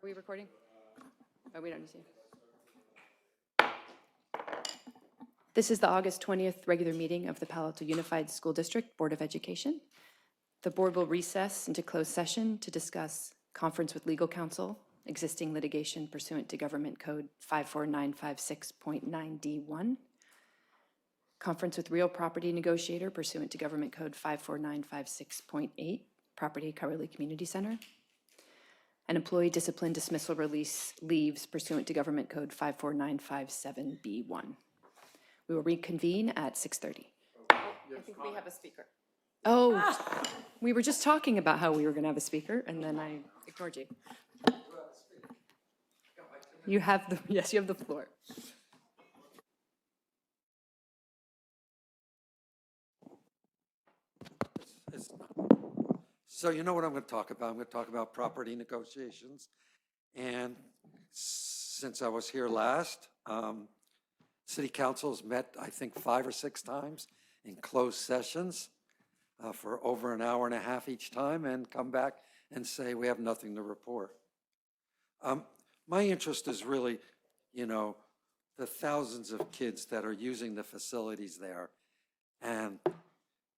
Are we recording? Oh, we don't need to. This is the August 20th regular meeting of the Palo Alto Unified School District Board of Education. The board will recess into closed session to discuss conference with legal counsel, existing litigation pursuant to Government Code 54956.9D1, conference with real property negotiator pursuant to Government Code 54956.8, Property Coverly Community Center, and employee discipline dismissal release leaves pursuant to Government Code 54957B1. We will reconvene at 6:30. I think we have a speaker. Oh, we were just talking about how we were going to have a speaker, and then I ignored you. You have the, yes, you have the floor. So you know what I'm going to talk about. I'm going to talk about property negotiations. And since I was here last, City Council's met, I think, 5 or 6 times in closed sessions for over an hour and a half each time, and come back and say we have nothing to report. My interest is really, you know, the thousands of kids that are using the facilities there. And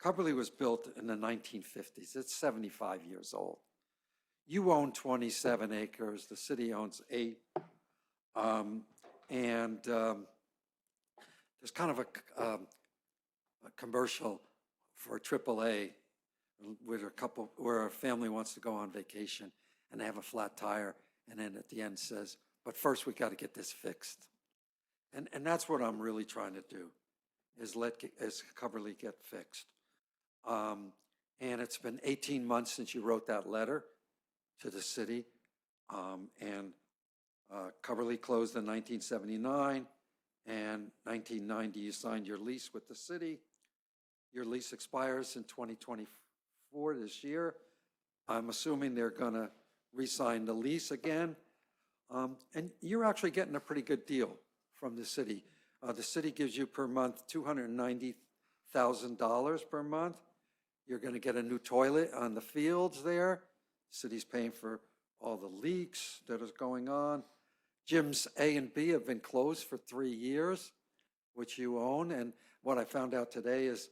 Coverly was built in the 1950s. It's 75 years old. You own 27 acres. The city owns 8. There's kind of a commercial for AAA where a family wants to go on vacation and they have a flat tire, and then at the end says, but first we got to get this fixed. And that's what I'm really trying to do, is let Coverly get fixed. And it's been 18 months since you wrote that letter to the city. Coverly closed in 1979, and 1990 you signed your lease with the city. Your lease expires in 2024 this year. I'm assuming they're going to re-sign the lease again. And you're actually getting a pretty good deal from the city. The city gives you per month $290,000 per month. You're going to get a new toilet on the fields there. The city's paying for all the leaks that is going on. Gyms A and B have been closed for 3 years, which you own. And what I found out today is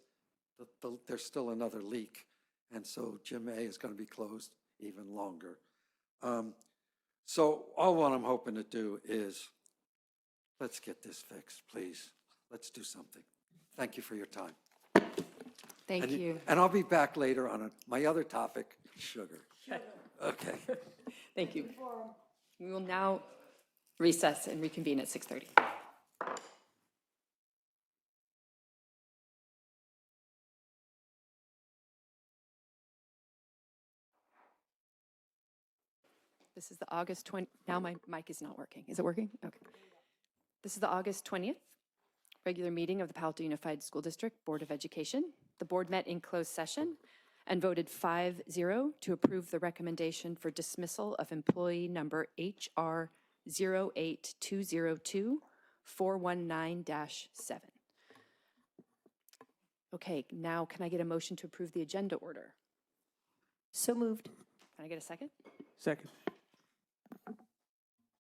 that there's still another leak. And so Gym A is going to be closed even longer. So all what I'm hoping to do is, let's get this fixed, please. Let's do something. Thank you for your time. Thank you. And I'll be back later on my other topic, sugar. Okay. Thank you. We will now recess and reconvene at 6:30. This is the August 20th. Now my mic is not working. Is it working? Okay. This is the August 20th regular meeting of the Palo Alto Unified School District Board of Education. The board met in closed session and voted 5-0 to approve the recommendation for dismissal of employee number HR 08202-419-7. Okay, now can I get a motion to approve the agenda order? So moved. Can I get a second? Second.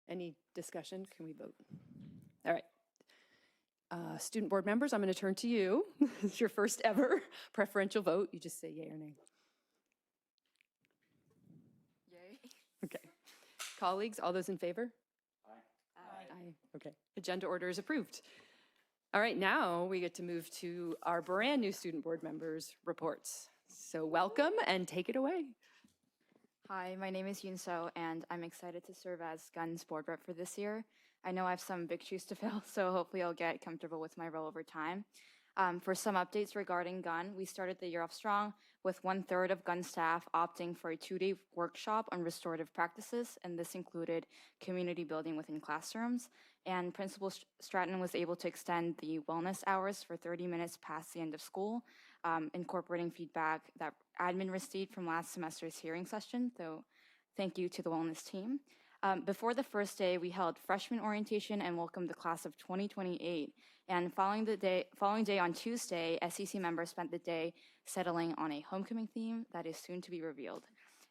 Any discussion? Can we vote? All right. Student board members, I'm going to turn to you. It's your first ever preferential vote. You just say yay or nay. Yay. Okay. Colleagues, all those in favor? Aye. Aye. Okay. Agenda order is approved. All right, now we get to move to our brand new student board members' reports. So welcome and take it away. Hi, my name is Yoon So, and I'm excited to serve as GUN's board rep for this year. I know I have some big shoes to fill, so hopefully I'll get comfortable with my role over time. For some updates regarding GUN, we started the year off strong with 1/3 of GUN staff opting for a 2-day workshop on restorative practices, and this included community building within classrooms. And Principal Stratton was able to extend the wellness hours for 30 minutes past the end of school, incorporating feedback that admin received from last semester's hearing session, so thank you to the wellness team. Before the first day, we held freshman orientation and welcomed the class of 2028. And following day on Tuesday, SEC members spent the day settling on a homecoming theme that is soon to be revealed.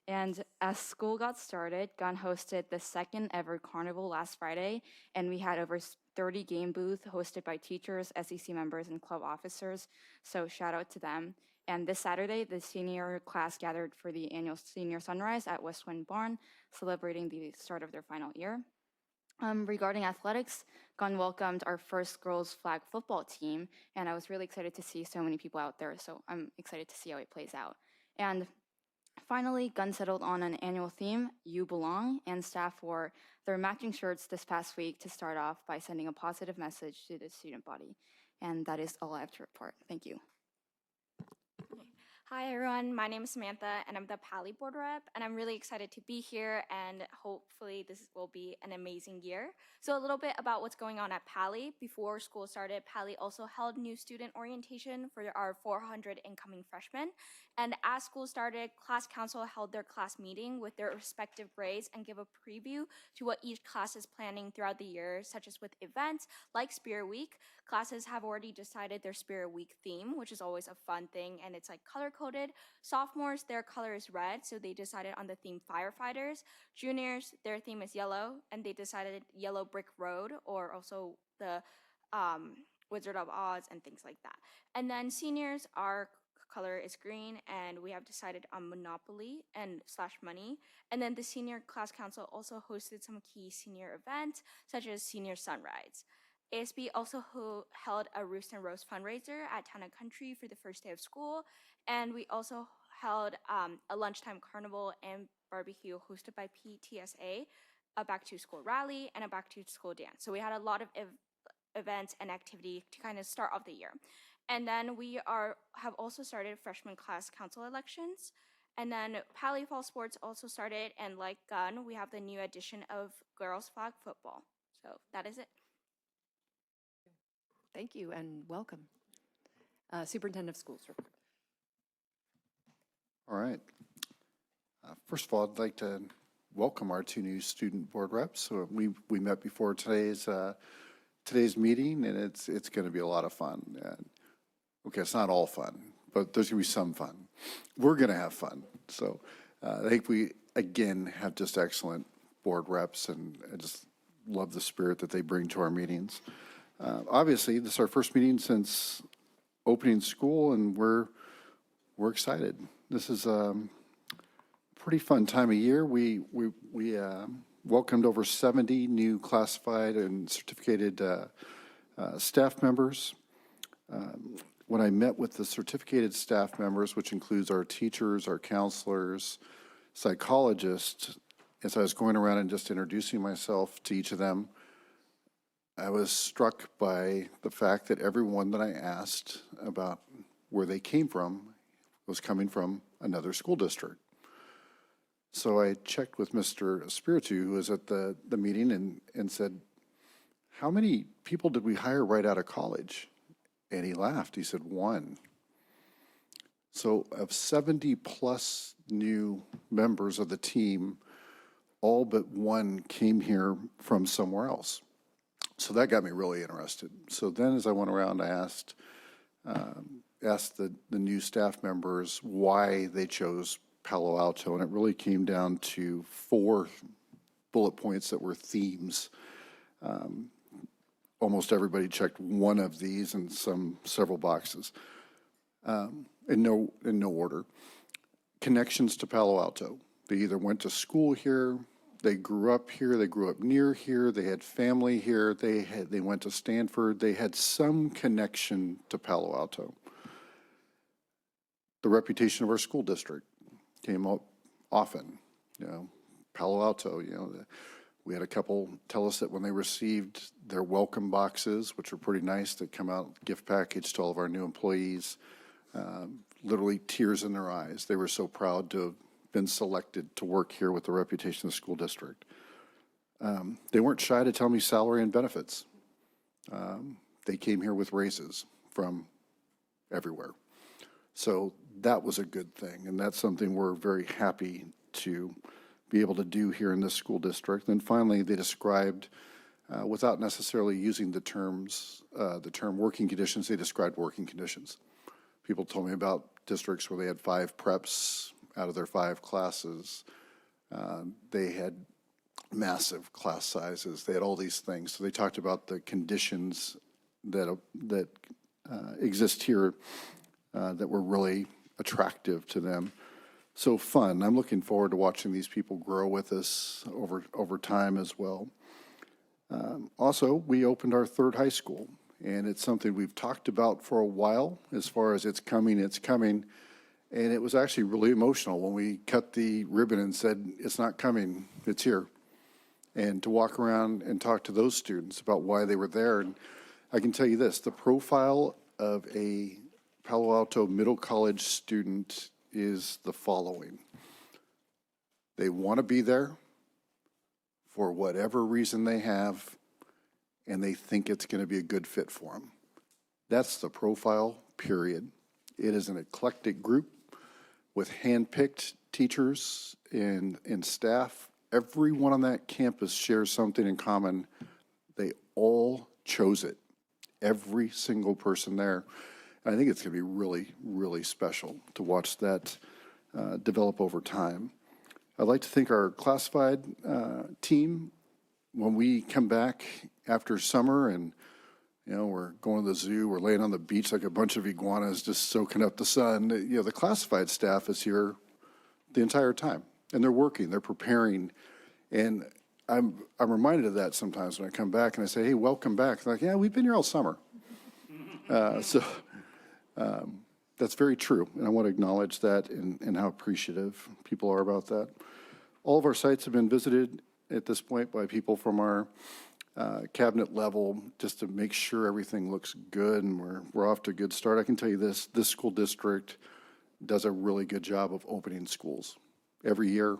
And as school got started, Gun hosted the second ever carnival last Friday, and we had over 30 game booths hosted by teachers, SEC members, and club officers. So shout out to them. And this Saturday, the senior class gathered for the annual senior sunrise at West Wind Barn, celebrating the start of their final year. Regarding athletics, Gun welcomed our first girls flag football team, and I was really excited to see so many people out there. So I'm excited to see how it plays out. And finally, Gun settled on an annual theme, You Belong, and staff wore their matching shirts this past week to start off by sending a positive message to the student body. And that is all I have to report. Thank you. Hi everyone, my name is Samantha and I'm the Pally board rep and I'm really excited to be here and hopefully this will be an amazing year. So a little bit about what's going on at Pally. Before school started, Pally also held new student orientation for our 400 incoming freshmen. And as school started, class council held their class meeting with their respective grades and give a preview to what each class is planning throughout the year, such as with events like Spirit Week. Classes have already decided their Spirit Week theme, which is always a fun thing, and it's like color-coded. Sophomores, their color is red, so they decided on the theme Firefighters. Juniors, their theme is yellow, and they decided Yellow Brick Road, or also the Wizard of Oz and things like that. And then seniors, our color is green, and we have decided on Monopoly and / money. And then the senior class council also hosted some key senior events, such as Senior Sunrise. ASB also held a Roost and Roast fundraiser at Town and Country for the first day of school, and we also held a lunchtime carnival and barbecue hosted by PTSA, a back to school rally, and a back to school dance. So we had a lot of events and activity to kind of start off the year. And then we have also started freshman class council elections. And then Pally Fall Sports also started, and like Gun, we have the new edition of girls flag football. So that is it. Thank you and welcome. Superintendent of Schools report. All right. First of all, I'd like to welcome our two new student board reps. So we met before today's meeting, and it's going to be a lot of fun. And, okay, it's not all fun, but there's going to be some fun. We're going to have fun. So I think we, again, have just excellent board reps, and I just love the spirit that they bring to our meetings. Obviously, this is our first meeting since opening school, and we're excited. This is a pretty fun time of year. We welcomed over 70 new classified and certificated staff members. When I met with the certificated staff members, which includes our teachers, our counselors, psychologists, as I was going around and just introducing myself to each of them, I was struck by the fact that everyone that I asked about where they came from was coming from another school district. So I checked with Mr. Espiritu, who was at the meeting, and said, how many people did we hire right out of college? And he laughed. He said, 1. So of 70 plus new members of the team, all but 1 came here from somewhere else. So that got me really interested. So then as I went around, I asked the new staff members why they chose Palo Alto, and it really came down to 4 bullet points that were themes. Almost everybody checked one of these and several boxes, in no order. Connections to Palo Alto. They either went to school here, they grew up here, they grew up near here, they had family here, they went to Stanford, they had some connection to Palo Alto. The reputation of our school district came up often. Palo Alto, we had a couple tell us that when they received their welcome boxes, which were pretty nice, that come out gift package to all of our new employees, literally tears in their eyes. They were so proud to have been selected to work here with the reputation of the school district. They weren't shy to tell me salary and benefits. They came here with raises from everywhere. So that was a good thing, and that's something we're very happy to be able to do here in this school district. And finally, they described, without necessarily using the term working conditions, they described working conditions. People told me about districts where they had 5 preps out of their 5 classes, they had massive class sizes. They had all these things. So they talked about the conditions that exist here that were really attractive to them. So fun. I'm looking forward to watching these people grow with us over time as well. Also, we opened our 3rd high school, and it's something we've talked about for a while as far as it's coming. And it was actually really emotional when we cut the ribbon and said, it's not coming, it's here. And to walk around and talk to those students about why they were there. And I can tell you this, the profile of a Palo Alto Middle College student is the following. They want to be there for whatever reason they have, and they think it's going to be a good fit for them. That's the profile, period. It is an eclectic group with hand-picked teachers and staff. Everyone on that campus shares something in common. They all chose it, every single person there. And I think it's going to be really, really special to watch that develop over time. I'd like to thank our classified team. When we come back after summer and we're going to the zoo, we're laying on the beach like a bunch of iguanas just soaking up the sun. The classified staff is here the entire time, and they're working, they're preparing. And I'm reminded of that sometimes when I come back and I say, hey, welcome back. They're like, yeah, we've been here all summer. That's very true, and I want to acknowledge that and how appreciative people are about that. All of our sites have been visited at this point by people from our cabinet level just to make sure everything looks good and we're off to a good start. I can tell you this school district does a really good job of opening schools. Every year,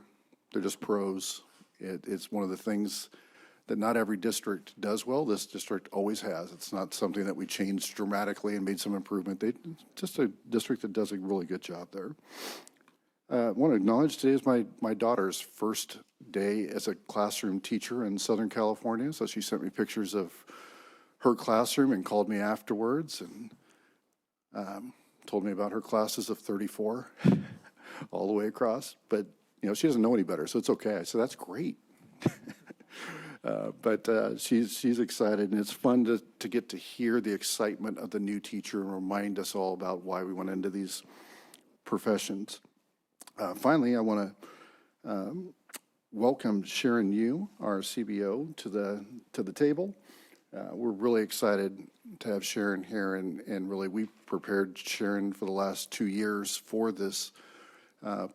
they're just pros. It's one of the things that not every district does well. This district always has. It's not something that we changed dramatically and made some improvement. It's just a district that does a really good job there. I want to acknowledge today is my daughter's first day as a classroom teacher in Southern California. So she sent me pictures of her classroom and called me afterwards and told me about her classes of 34 all the way across. But, she doesn't know any better, so it's okay. I said, that's great. But she's excited, and it's fun to get to hear the excitement of the new teacher and remind us all about why we went into these professions. Finally, I want to welcome Sharon Yu, our CBO, to the table. We're really excited to have Sharon here, and really we prepared Sharon for the last 2 years for this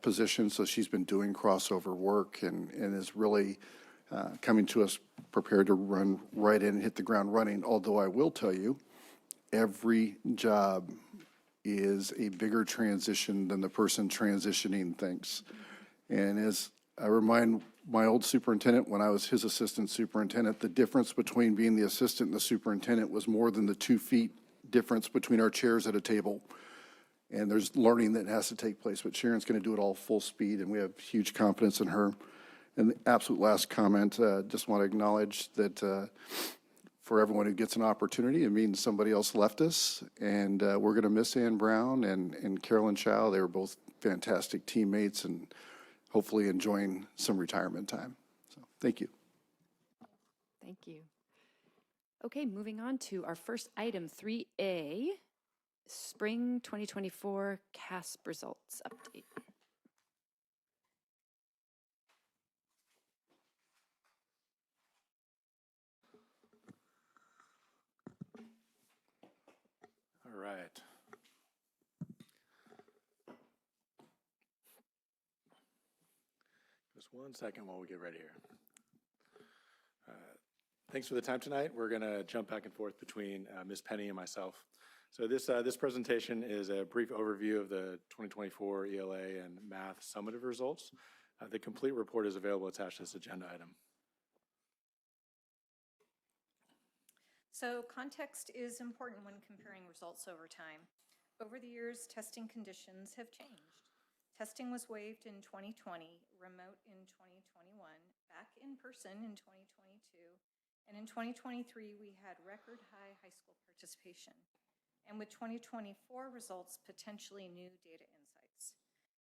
position, so she's been doing crossover work and is really coming to us prepared to run right in and hit the ground running. Although I will tell you, every job is a bigger transition than the person transitioning thinks. And as I remind my old superintendent, when I was his assistant superintendent, the difference between being the assistant and the superintendent was more than the 2 feet difference between our chairs at a table. And there's learning that has to take place, but Sharon's going to do it all full speed, and we have huge confidence in her. And the absolute last comment, just want to acknowledge that for everyone who gets an opportunity, it means somebody else left us, and we're going to miss Ann Brown and Carolyn Chow. They were both fantastic teammates and hopefully enjoying some retirement time. So thank you. Thank you. Okay, moving on to our first item, 3A, Spring 2024 CASP results update. All right. Just 1 second while we get ready here. Thanks for the time tonight. We're going to jump back and forth between Ms. Penny and myself. So this presentation is a brief overview of the 2024 ELA and math summative results. The complete report is available attached to this agenda item. So context is important when comparing results over time. Over the years, testing conditions have changed. Testing was waived in 2020, remote in 2021, back in person in 2022, and in 2023 we had record high school participation. And with 2024 results, potentially new data insights.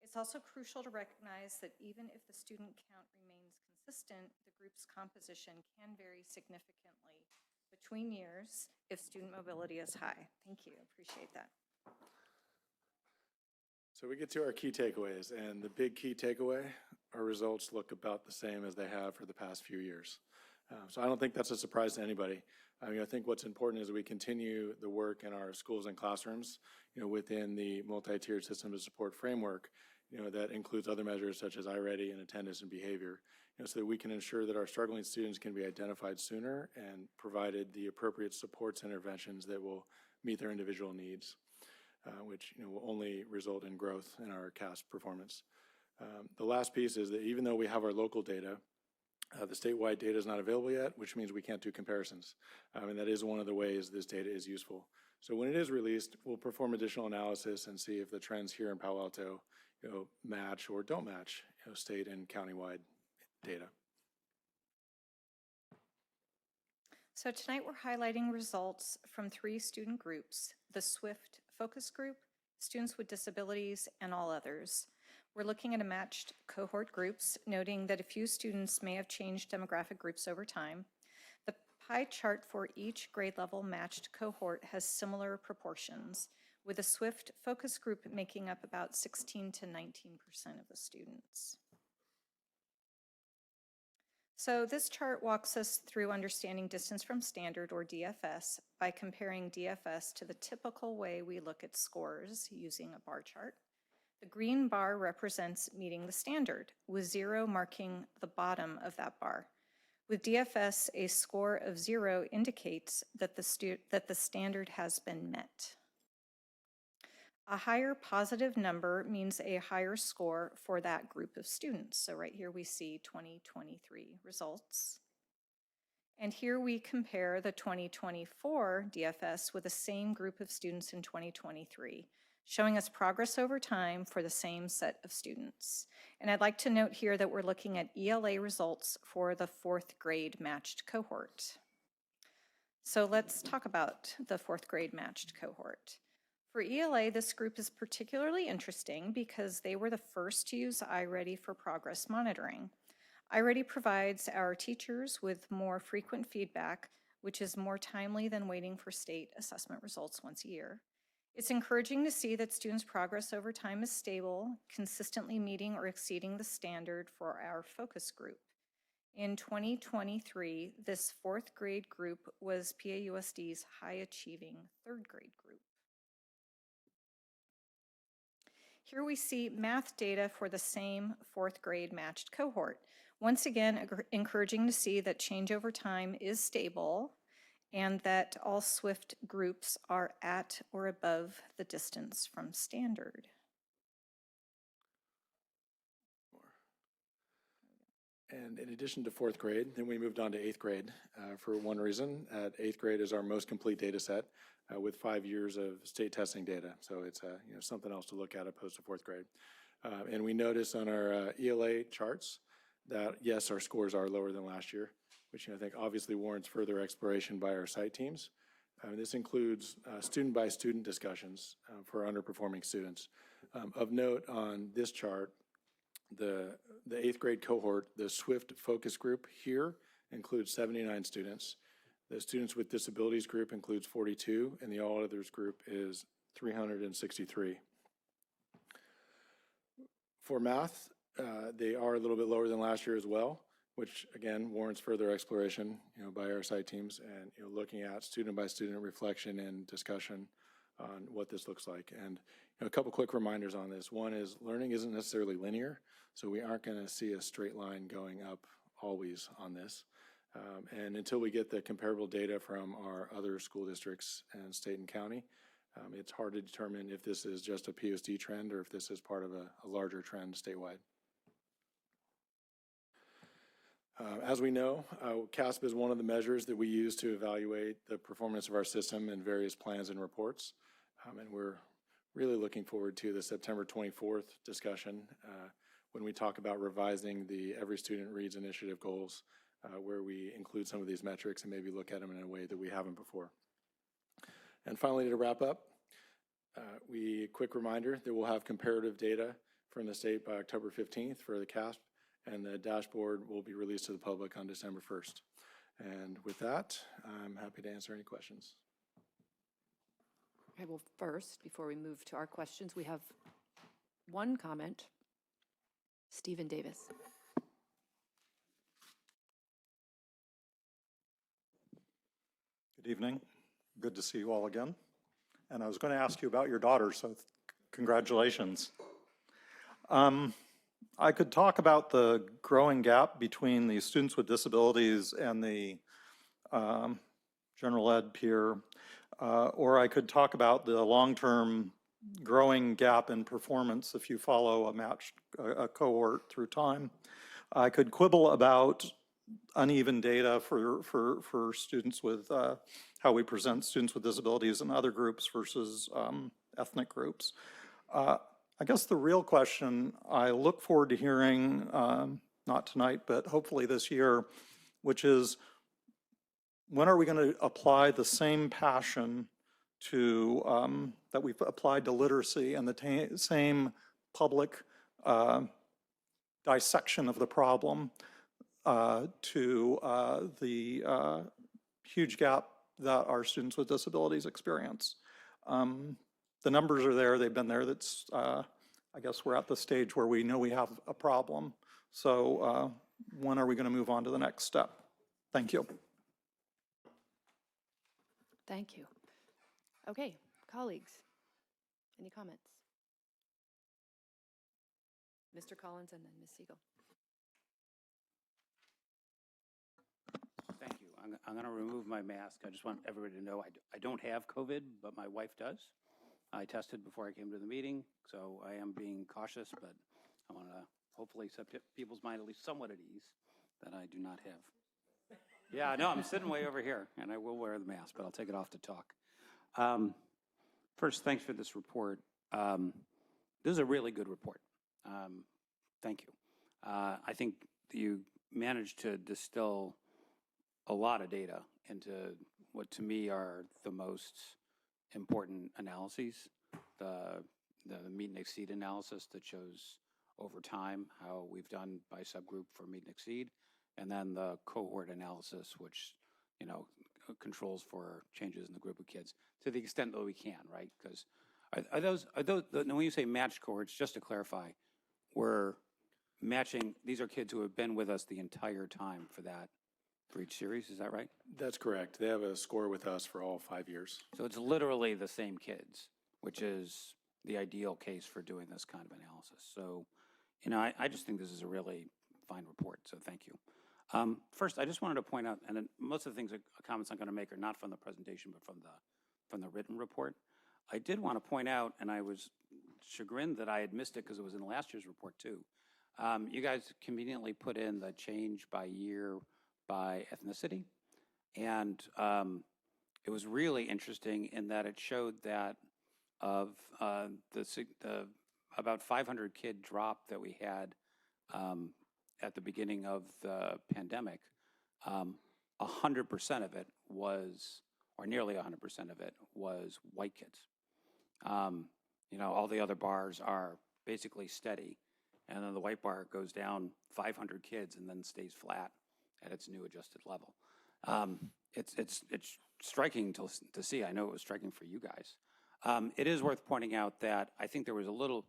It's also crucial to recognize that even if the student count remains consistent, the group's composition can vary significantly between years if student mobility is high. Thank you, appreciate that. So we get to our key takeaways, and the big key takeaway, our results look about the same as they have for the past few years. So I don't think that's a surprise to anybody. I mean, I think what's important is we continue the work in our schools and classrooms, within the multi-tiered system of support framework, that includes other measures such as iReady and attendance and behavior, so that we can ensure that our struggling students can be identified sooner and provided the appropriate supports and interventions that will meet their individual needs, which will only result in growth in our CAS performance. The last piece is that even though we have our local data, the statewide data is not available yet, which means we can't do comparisons. And that is one of the ways this data is useful. So when it is released, we'll perform additional analysis and see if the trends here in Palo Alto, match or don't match, state and countywide data. So tonight we're highlighting results from 3 student groups: the SWIFT focus group, students with disabilities, and all others. We're looking at a matched cohort groups, noting that a few students may have changed demographic groups over time. The pie chart for each grade level matched cohort has similar proportions, with the SWIFT focus group making up about 16 to 19% of the students. So this chart walks us through understanding distance from standard, or DFS, by comparing DFS to the typical way we look at scores using a bar chart. The green bar represents meeting the standard, with 0 marking the bottom of that bar. With DFS, a score of 0 indicates that the standard has been met. A higher positive number means a higher score for that group of students. So right here we see 2023 results. And here we compare the 2024 DFS with the same group of students in 2023, showing us progress over time for the same set of students. And I'd like to note here that we're looking at ELA results for the 4th grade matched cohort. So let's talk about the 4th grade matched cohort. For ELA, this group is particularly interesting because they were the first to use iReady for progress monitoring. iReady provides our teachers with more frequent feedback, which is more timely than waiting for state assessment results once a year. It's encouraging to see that students' progress over time is stable, consistently meeting or exceeding the standard for our focus group. In 2023, this 4th grade group was PAUSD's high-achieving 3rd grade group. Here we see math data for the same 4th grade matched cohort. Once again, encouraging to see that change over time is stable and that all SWIFT groups are at or above the distance from standard. And in addition to 4th grade, then we moved on to 8th grade for one reason. At 8th grade is our most complete data set with 5 years of state testing data. So it's something else to look at opposed to 4th grade. And we notice on our ELA charts that, yes, our scores are lower than last year, which I think obviously warrants further exploration by our site teams. This includes student-by-student discussions for underperforming students. Of note on this chart, the 8th grade cohort, the SWIFT focus group here includes 79 students. The students with disabilities group includes 42, and the all others group is 363. For math, they are a little bit lower than last year as well, which again warrants further exploration, by our site teams and looking at student-by-student reflection and discussion on what this looks like. And a couple quick reminders on this. One is learning isn't necessarily linear, so we aren't going to see a straight line going up always on this. And until we get the comparable data from our other school districts and state and county, it's hard to determine if this is just a PAUSD trend or if this is part of a larger trend statewide. As we know, CASP is one of the measures that we use to evaluate the performance of our system in various plans and reports. And we're really looking forward to the September 24th discussion when we talk about revising the Every Student Reads initiative goals, where we include some of these metrics and maybe look at them in a way that we haven't before. And finally, to wrap up, quick reminder that we'll have comparative data from the state by October 15th for the CASP, and the dashboard will be released to the public on December 1st. And with that, I'm happy to answer any questions. Okay, well, first, before we move to our questions, we have one comment. Stephen Davis. Good evening. Good to see you all again. And I was going to ask you about your daughter, so congratulations. I could talk about the growing gap between the students with disabilities and the general ed peer, or I could talk about the long-term growing gap in performance if you follow a cohort through time. I could quibble about uneven data for students with, how we present students with disabilities in other groups versus ethnic groups. I guess the real question I look forward to hearing, not tonight, but hopefully this year, which is, when are we going to apply the same passion to, that we've applied to literacy and the same public dissection of the problem to the huge gap that our students with disabilities experience? The numbers are there, they've been there. That's, I guess we're at the stage where we know we have a problem. So when are we going to move on to the next step? Thank you. Thank you. Okay, colleagues, any comments? Mr. Collins and then Ms. Siegel. Thank you. I'm going to remove my mask. I just want everybody to know I don't have COVID, but my wife does. I tested before I came to the meeting, so I am being cautious, but I want to hopefully set people's mind at least somewhat at ease that I do not have. Yeah, no, I'm sitting way over here, and I will wear the mask, but I'll take it off to talk. First, thanks for this report. This is a really good report. Thank you. I think you managed to distill a lot of data into what to me are the most important analyses. The meet and exceed analysis that shows over time how we've done by subgroup for meet and exceed, and then the cohort analysis, which, you know, controls for changes in the group of kids to the extent that we can, right? Because are those when you say matched cohorts, just to clarify, we're matching, these are kids who have been with us the entire time for each series, is that right? That's correct. They have a score with us for all 5 years. So it's literally the same kids, which is the ideal case for doing this kind of analysis. So, you know, I just think this is a really fine report, so thank you. First, I just wanted to point out, and most of the things, comments I'm going to make are not from the presentation, but from the written report. I did want to point out, and I was chagrined that I had missed it because it was in last year's report too. You guys conveniently put in the change by year by ethnicity, and it was really interesting in that it showed that of the about 500 kid drop that we had at the beginning of the pandemic, 100% of it was, or nearly 100% of it was white kids. You know, all the other bars are basically steady, and then the white bar goes down 500 kids and then stays flat at its new adjusted level. It's striking to see. I know it was striking for you guys. It is worth pointing out that I think there was a little,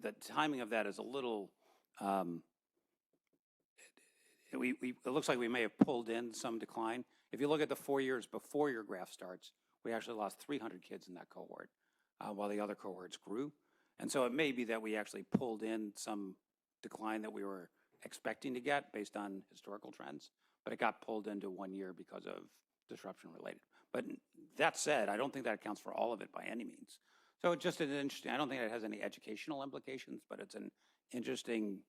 the timing of that is a little, it looks like we may have pulled in some decline. If you look at the 4 years before your graph starts, we actually lost 300 kids in that cohort, while the other cohorts grew. And so it may be that we actually pulled in some decline that we were expecting to get based on historical trends, but it got pulled into 1 year because of disruption related. But that said, I don't think that accounts for all of it by any means. So it's just an interesting, I don't think it has any educational implications, but it's an interesting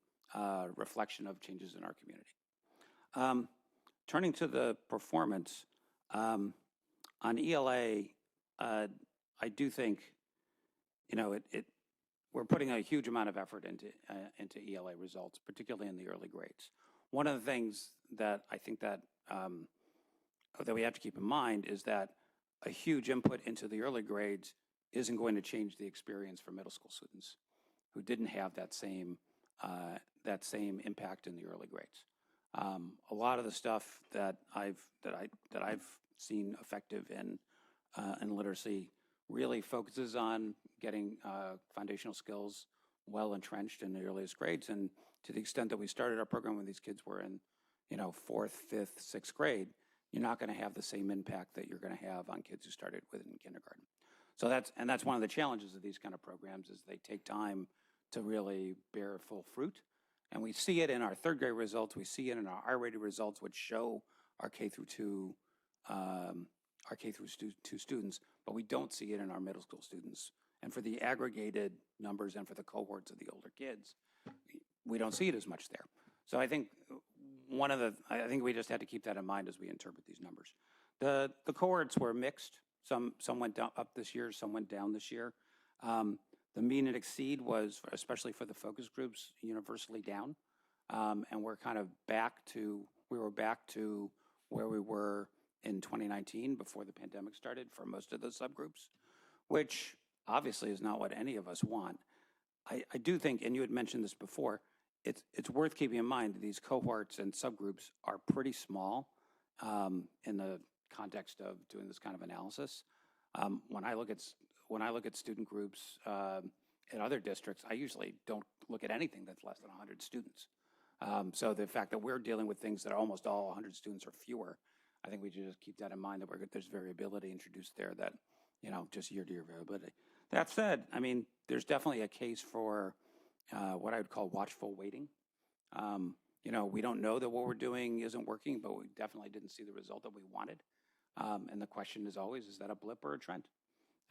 reflection of changes in our community. Turning to the performance, on ELA, I do think, you know, we're putting a huge amount of effort into ELA results, particularly in the early grades. One of the things that I think that we have to keep in mind is that a huge input into the early grades isn't going to change the experience for middle school students. who didn't have that same impact in the early grades. A lot of the stuff that I've seen effective in literacy really focuses on getting foundational skills well entrenched in the earliest grades. And to the extent that we started our program when these kids were in, 4th, 5th, 6th grade, you're not going to have the same impact that you're going to have on kids who started with in kindergarten. So that's one of the challenges of these kind of programs is they take time to really bear full fruit. And we see it in our 3rd grade results. We see it in our R-rated results, which show our K through 2 students, but we don't see it in our middle school students. And for the aggregated numbers and for the cohorts of the older kids, we don't see it as much there. So I think I think we just had to keep that in mind as we interpret these numbers. The cohorts were mixed. Some went down, up this year, some went down this year. The mean and exceed was, especially for the focus groups, universally down. And we're kind of back to where we were in 2019 before the pandemic started for most of those subgroups, which obviously is not what any of us want. I do think, and you had mentioned this before, it's worth keeping in mind that these cohorts and subgroups are pretty small in the context of doing this kind of analysis. When I look at student groups in other districts, I usually don't look at anything that's less than 100 students. So the fact that we're dealing with things that are almost all 100 students or fewer, I think we should just keep that in mind, that there's variability introduced there, that, just year-to-year variability. That said, I mean, there's definitely a case for what I would call watchful waiting. We don't know that what we're doing isn't working, but we definitely didn't see the result that we wanted. And the question is always, is that a blip or a trend?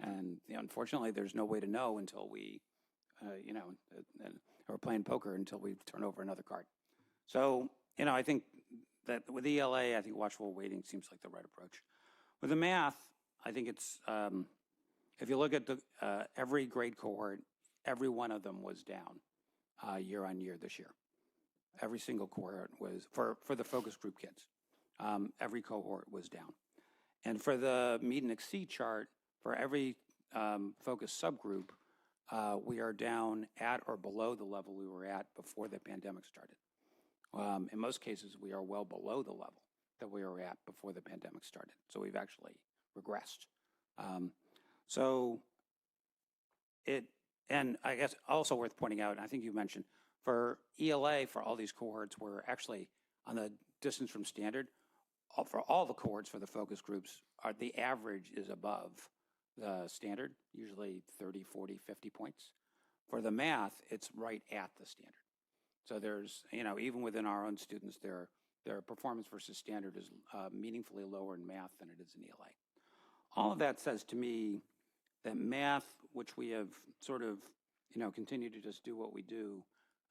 And unfortunately, there's no way to know until we, or playing poker until we turn over another card. So, I think that with ELA, I think watchful waiting seems like the right approach. With the math, I think it's, if you look at every grade cohort, every one of them was down year on year this year. Every single cohort was, for the focus group kids, every cohort was down. And for the meet and exceed chart, for every focus subgroup, we are down at or below the level we were at before the pandemic started. In most cases, we are well below the level that we were at before the pandemic started. So we've actually regressed. And I guess also worth pointing out, and I think you mentioned, for ELA, for all these cohorts, we're actually on the distance from standard. For all the cohorts for the focus groups, the average is above the standard, usually 30, 40, 50 points. For the math, it's right at the standard. So there's, even within our own students, their performance versus standard is meaningfully lower in math than it is in ELA. All of that says to me that math, which we have sort of, continued to just do what we do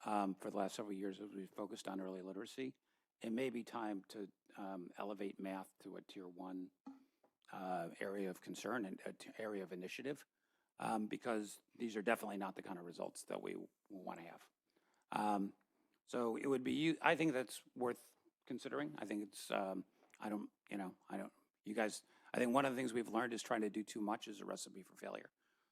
for the last several years as we've focused on early literacy, it may be time to elevate math to a tier 1 area of concern and an area of initiative, because these are definitely not the kind of results that we want to have. So it would be, I think that's worth considering. I think it's, I think one of the things we've learned is trying to do too much is a recipe for failure.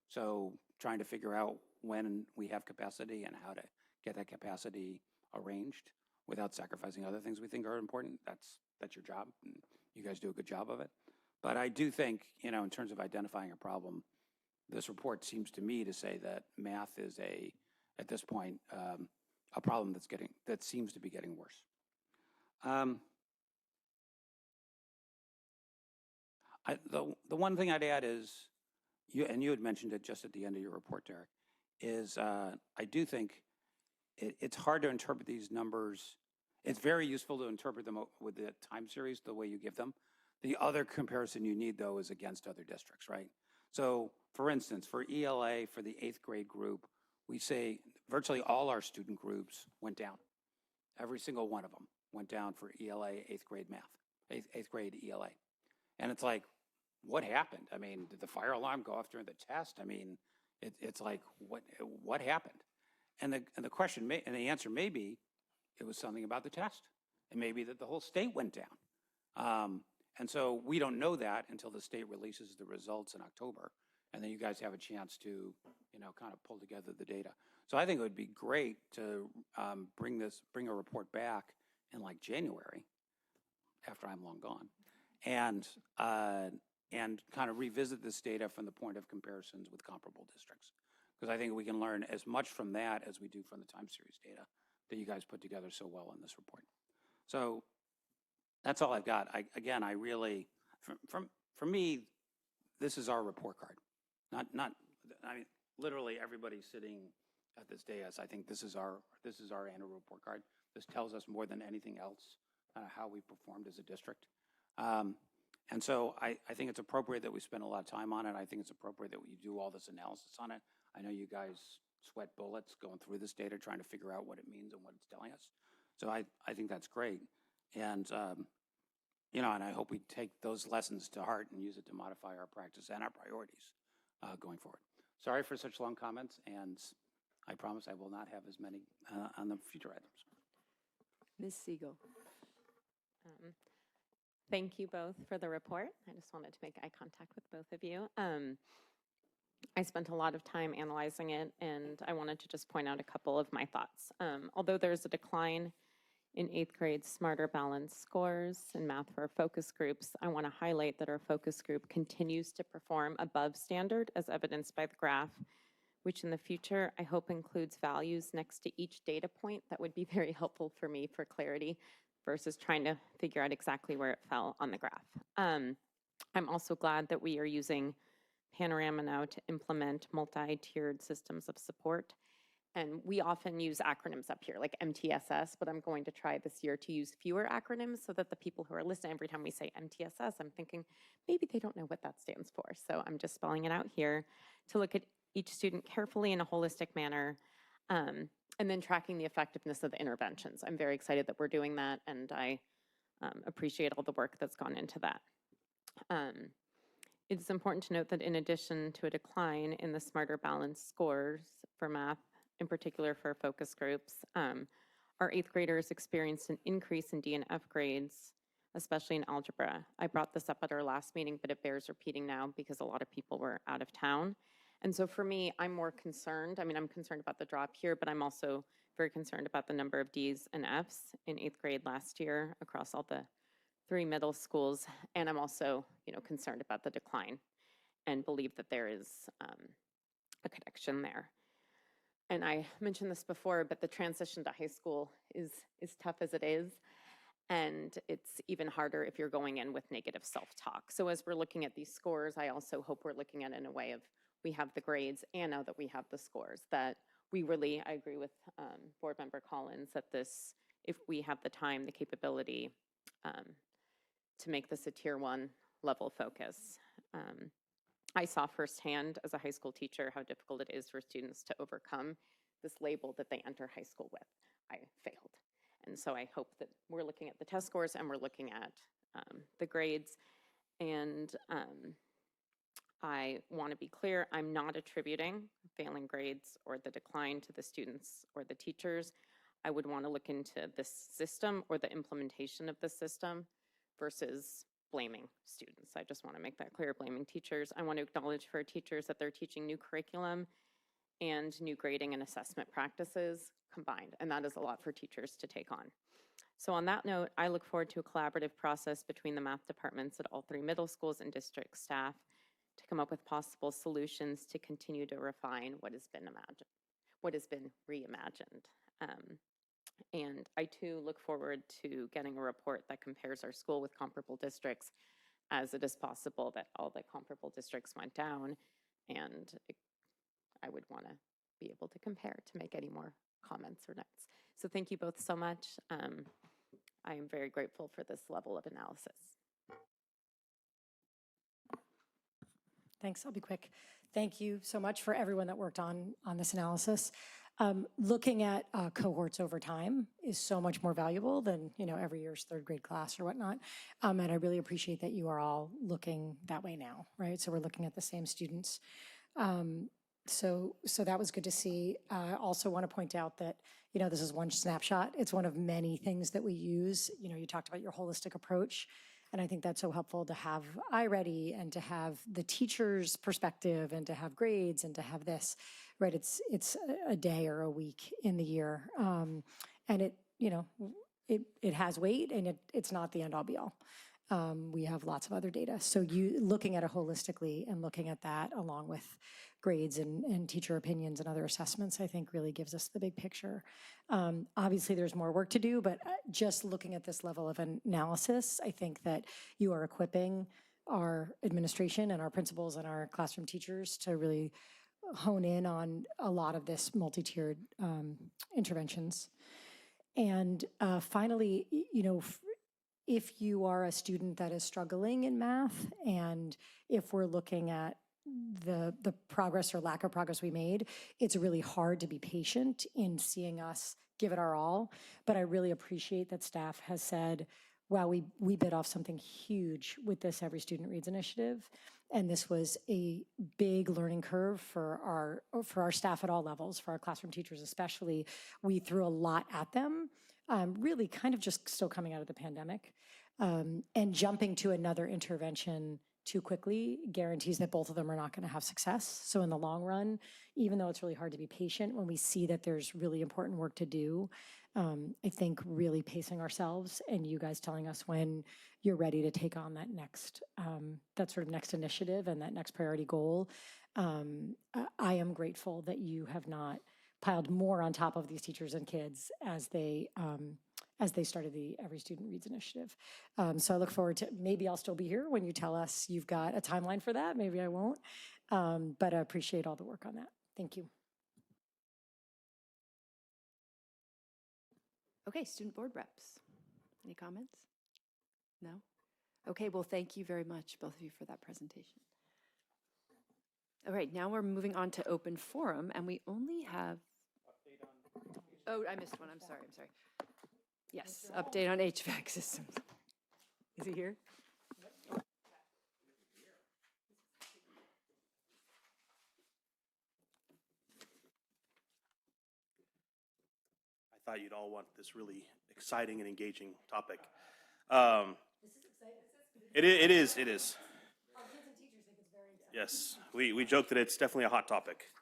So trying to figure out when we have capacity and how to get that capacity arranged without sacrificing other things we think are important, that's your job, and you guys do a good job of it. But I do think, in terms of identifying a problem, this report seems to me to say that math is at this point, a problem that seems to be getting worse. The one thing I'd add is, you had mentioned it just at the end of your report, Derek, is I do think it's hard to interpret these numbers. It's very useful to interpret them with the time series the way you give them. The other comparison you need, though, is against other districts, right? So, for instance, for ELA, for the 8th grade group, we say virtually all our student groups went down. Every single one of them went down for ELA 8th grade math, 8th grade ELA. And it's like, what happened? I mean, did the fire alarm go off during the test? I mean, it's like, what happened? And the question and the answer may be, it was something about the test. It may be that the whole state went down. And so we don't know that until the state releases the results in October. And then you guys have a chance to, kind of pull together the data. So I think it would be great to bring a report back in like January, after I'm long gone, and kind of revisit this data from the point of comparisons with comparable districts. Because I think we can learn as much from that as we do from the time series data that you guys put together so well in this report. So that's all I've got. I really, for me, this is our report card. I mean, literally everybody sitting at this dais, I think this is our annual report card. This tells us more than anything else how we performed as a district. And so I think it's appropriate that we spend a lot of time on it. I think it's appropriate that we do all this analysis on it. I know you guys sweat bullets going through this data, trying to figure out what it means and what it's telling us. So I think that's great. And, and I hope we take those lessons to heart and use it to modify our practice and our priorities going forward. Sorry for such long comments, and I promise I will not have as many on the future items. Ms. Siegel. Thank you both for the report. I just wanted to make eye contact with both of you. I spent a lot of time analyzing it, and I wanted to just point out a couple of my thoughts. Although there's a decline in 8th grade Smarter Balanced scores in math for our focus groups, I want to highlight that our focus group continues to perform above standard as evidenced by the graph, which in the future I hope includes values next to each data point. That would be very helpful for me for clarity versus trying to figure out exactly where it fell on the graph. I'm also glad that we are using Panorama now to implement multi-tiered systems of support. And we often use acronyms up here, like MTSS, but I'm going to try this year to use fewer acronyms so that the people who are listening, every time we say MTSS, I'm thinking, maybe they don't know what that stands for. So I'm just spelling it out here to look at each student carefully in a holistic manner, and then tracking the effectiveness of the interventions. I'm very excited that we're doing that, and I appreciate all the work that's gone into that. It's important to note that in addition to a decline in the Smarter Balanced scores for math, in particular for focus groups, our 8th graders experienced an increase in D and F grades, especially in algebra. I brought this up at our last meeting, but it bears repeating now because a lot of people were out of town. And so for me, I'm more concerned. I mean, I'm concerned about the drop here, but I'm also very concerned about the number of Ds and Fs in 8th grade last year across all the 3 middle schools. And I'm also, concerned about the decline and believe that there is a connection there. And I mentioned this before, but the transition to high school is tough as it is. And it's even harder if you're going in with negative self-talk. So as we're looking at these scores, I also hope we're looking at it in a way of we have the grades and now that we have the scores, that we really, I agree with Board Member Collins that this, if we have the time, the capability to make this a tier 1 level focus. I saw firsthand as a high school teacher how difficult it is for students to overcome this label that they enter high school with. I failed. And so I hope that we're looking at the test scores and we're looking at the grades. And I want to be clear, I'm not attributing failing grades or the decline to the students or the teachers. I would want to look into this system or the implementation of the system versus blaming students. I just want to make that clear, blaming teachers. I want to acknowledge for our teachers that they're teaching new curriculum and new grading and assessment practices combined, and that is a lot for teachers to take on. So on that note, I look forward to a collaborative process between the math departments at all 3 middle schools and district staff to come up with possible solutions to continue to refine what has been reimagined. And I too look forward to getting a report that compares our school with comparable districts, as it is possible that all the comparable districts went down, and I would want to be able to compare to make any more comments or notes. So thank you both so much. I am very grateful for this level of analysis. Thanks, I'll be quick. Thank you so much for everyone that worked on this analysis. Looking at cohorts over time is so much more valuable than every year's 3rd grade class or whatnot. And I really appreciate that you are all looking that way now, right? So we're looking at the same students. So that was good to see. I also want to point out that this is one snapshot. It's one of many things that we use. You talked about your holistic approach. And I think that's so helpful to have iReady and to have the teacher's perspective and to have grades and to have this, right? It's a day or a week in the year. And it, you know, it has weight and it's not the end all be all. We have lots of other data. So you looking at it holistically and looking at that along with grades and teacher opinions and other assessments, I think really gives us the big picture. Obviously, there's more work to do, but just looking at this level of analysis, I think that you are equipping our administration and our principals and our classroom teachers to really hone in on a lot of this multi-tiered interventions. And finally, you know, if you are a student that is struggling in math, and if we're looking at the progress or lack of progress we made, it's really hard to be patient in seeing us give it our all. But I really appreciate that staff has said, wow, we bit off something huge with this Every Student Reads initiative. And this was a big learning curve for our staff at all levels, for our classroom teachers especially. We threw a lot at them, really kind of just still coming out of the pandemic. And jumping to another intervention too quickly guarantees that both of them are not going to have success. So in the long run, even though it's really hard to be patient, when we see that there's really important work to do, I think really pacing ourselves and you guys telling us when you're ready to take on that next, that sort of next initiative and that next priority goal. I am grateful that you have not piled more on top of these teachers and kids as they started the Every Student Reads initiative. So I look forward to, maybe I'll still be here when you tell us you've got a timeline for that, maybe I won't, but I appreciate all the work on that. Thank you. Okay, student board reps. Any comments? No? Okay, well, thank you very much, both of you, for that presentation. All right, now we're moving on to open forum, and we only have, oh, I missed one, I'm sorry. Yes, update on HVAC systems. Is he here? I thought you'd all want this really exciting and engaging topic. It is. Yes, we joke that it's definitely a hot topic.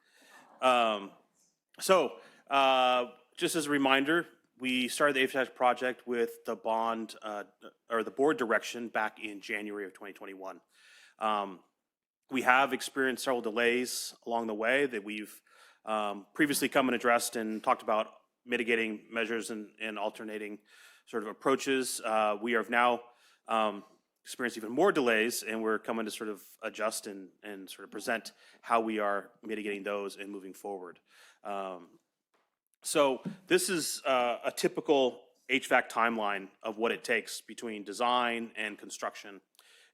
Just as a reminder, we started the HVAC project with the the board direction back in January of 2021. We have experienced several delays along the way that we've previously come and addressed and talked about mitigating measures and alternating sort of approaches. We have now experienced even more delays, and we're coming to sort of adjust and sort of present how we are mitigating those and moving forward. So this is a typical HVAC timeline of what it takes between design and construction.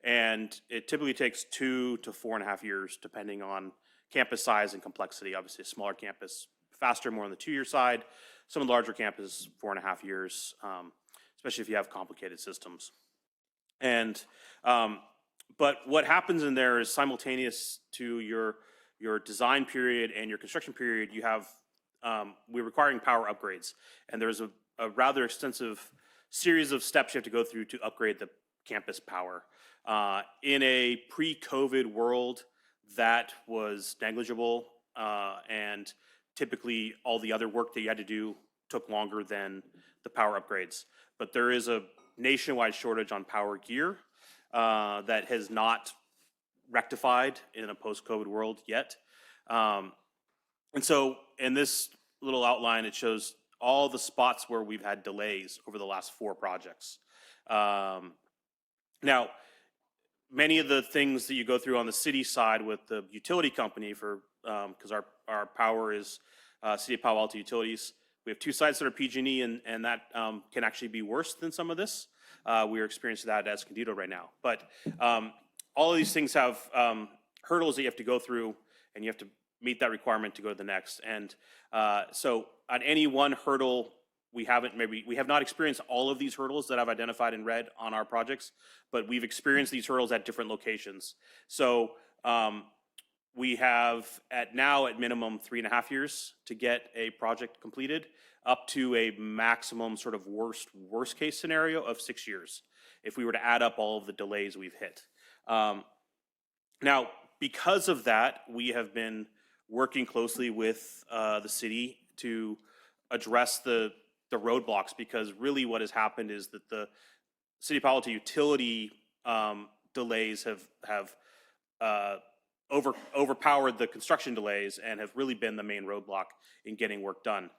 And it typically takes 2 to 4.5 years, depending on campus size and complexity. Obviously, a smaller campus, faster, more on the 2-year side. Some of the larger campuses, 4.5 years, especially if you have complicated systems. And but what happens in there is simultaneous to your design period and your construction period. You have we're requiring power upgrades, and there's a rather extensive series of steps you have to go through to upgrade the campus power. In a pre-COVID world, that was negligible, and typically all the other work that you had to do took longer than the power upgrades. But there is a nationwide shortage on power gear that has not rectified in a post-COVID world yet. And so in this little outline, it shows all the spots where we've had delays over the last 4 projects. Now, many of the things that you go through on the city side with the utility company for, because our power is City of Palo Alto Utilities. We have 2 sites that are PG&E, and that can actually be worse than some of this. We are experiencing that at Escondido right now. But all of these things have hurdles that you have to go through, and you have to meet that requirement to go to the next. And so on any one hurdle, we have not experienced all of these hurdles that I've identified in red on our projects, but we've experienced these hurdles at different locations. So We have at minimum 3.5 years to get a project completed, up to a maximum sort of worst case scenario of 6 years, if we were to add up all of the delays we've hit. Now, because of that, we have been working closely with the city to address the roadblocks, because really what has happened is that the City of Palo Alto utility delays have overpowered the construction delays and have really been the main roadblock in getting work done.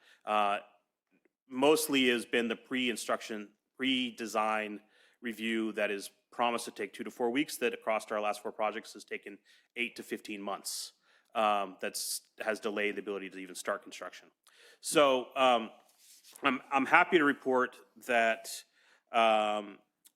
Mostly has been the pre-design review that is promised to take 2 to 4 weeks, that across our last 4 projects has taken 8 to 15 months. Has delayed the ability to even start construction. So I'm happy to report that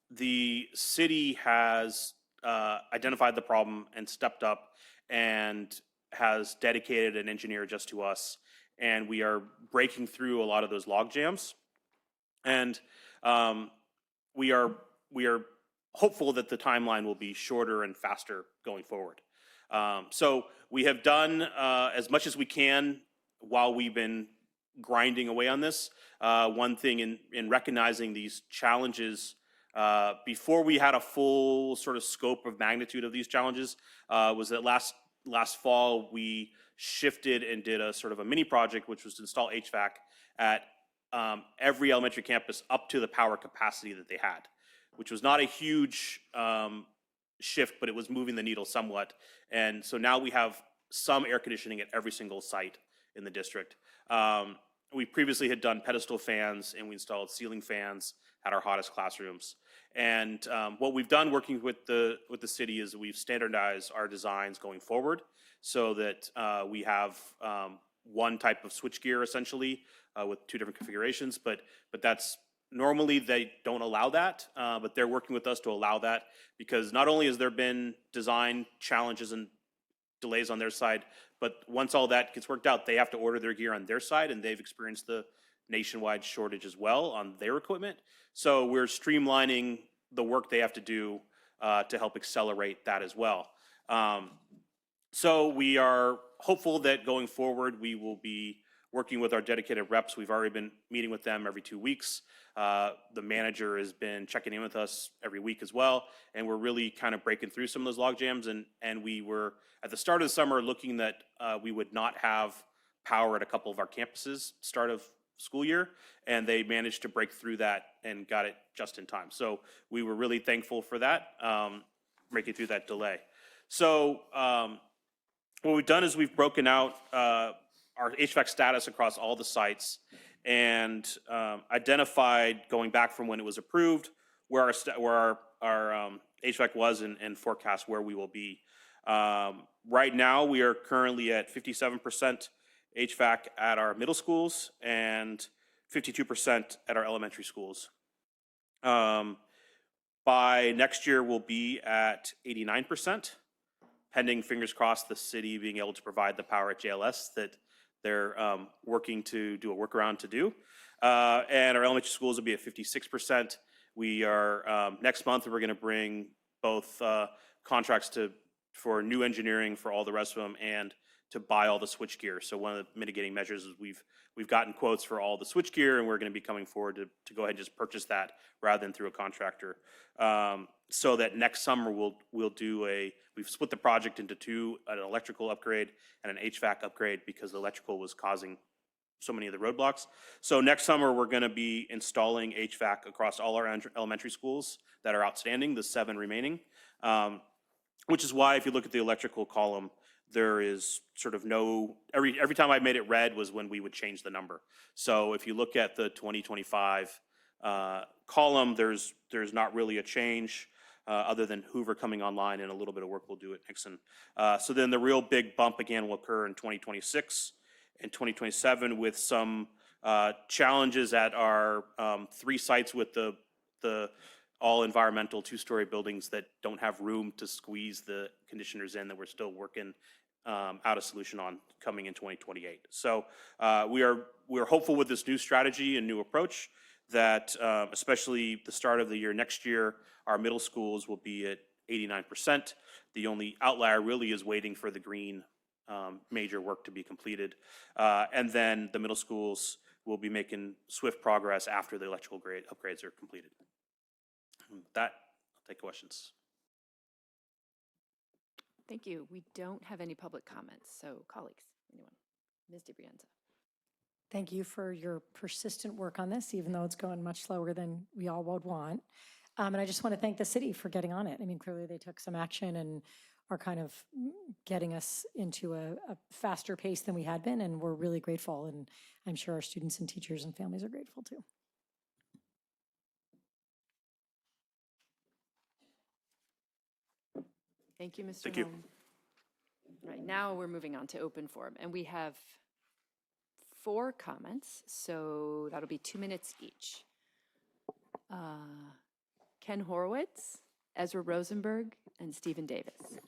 the city has identified the problem and stepped up and has dedicated an engineer just to us, and we are breaking through a lot of those log jams. And we are hopeful that the timeline will be shorter and faster going forward. So we have done as much as we can while we've been grinding away on this. One thing in recognizing these challenges, before we had a full sort of scope of magnitude of these challenges, was that last fall we shifted and did a sort of a mini project, which was to install HVAC at every elementary campus up to the power capacity that they had, which was not a huge shift, but it was moving the needle somewhat. And so now we have some air conditioning at every single site in the district. We previously had done pedestal fans, and we installed ceiling fans at our hottest classrooms. And what we've done working with the city is we've standardized our designs going forward, so that we have one type of switchgear essentially with 2 different configurations. But that's normally they don't allow that, but they're working with us to allow that, because not only has there been design challenges and delays on their side, but once all that gets worked out, they have to order their gear on their side, and they've experienced the nationwide shortage as well on their equipment. So we're streamlining the work they have to do to help accelerate that as well. So we are hopeful that going forward, we will be working with our dedicated reps. We've already been meeting with them every 2 weeks. The manager has been checking in with us every week as well, and we're really kind of breaking through some of those log jams. And we were, at the start of the summer, looking that we would not have power at a couple of our campuses start of school year, and they managed to break through that and got it just in time. So we were really thankful for that, breaking through that delay. So what we've done is we've broken out our HVAC status across all the sites, and identified, going back from when it was approved, where our HVAC was, and forecast where we will be. Right now, we are currently at 57% HVAC at our middle schools and 52% at our elementary schools. By next year, we'll be at 89%, pending, fingers crossed, the city being able to provide the power at JLS that they're working to do a workaround to do. And our elementary schools will be at 56%. We are, next month, we're gonna bring both contracts for new engineering for all the rest of them, and to buy all the switch gear. So one of the mitigating measures is we've gotten quotes for all the switch gear, and we're gonna be coming forward to go ahead and just purchase that rather than through a contractor. So that next summer we'll do we've split the project into 2, an electrical upgrade and an HVAC upgrade, because the electrical was causing so many of the roadblocks. So next summer, we're gonna be installing HVAC across all our elementary schools that are outstanding, the 7 remaining. Which is why, if you look at the electrical column, there is sort of no, every time I made it red was when we would change the number. So if you look at the 2025 column, there's not really a change other than Hoover coming online and a little bit of work we'll do at Nixon. So then the real big bump again will occur in 2026 and 2027, with some challenges at our 3 sites with the all environmental 2-story buildings that don't have room to squeeze the conditioners in, that we're still working out a solution on, coming in 2028. So we're hopeful with this new strategy and new approach that especially the start of the year next year, our middle schools will be at 89%. The only outlier really is waiting for the green major work to be completed. And then the middle schools will be making swift progress after the electrical grade upgrades are completed. With that, I'll take questions. Thank you. We don't have any public comments, so colleagues, anyone? Ms. DiBrienza. Thank you for your persistent work on this, even though it's going much slower than we all would want. And I just want to thank the city for getting on it. I mean, clearly they took some action and are kind of getting us into a faster pace than we had been, and we're really grateful. And I'm sure our students and teachers and families are grateful too. Thank you, Mr. Thank you. Holm. Right, now we're moving on to open forum, and we have 4 comments, so that'll be 2 minutes each. Ken Horowitz, Ezra Rosenberg, and Stephen Davis.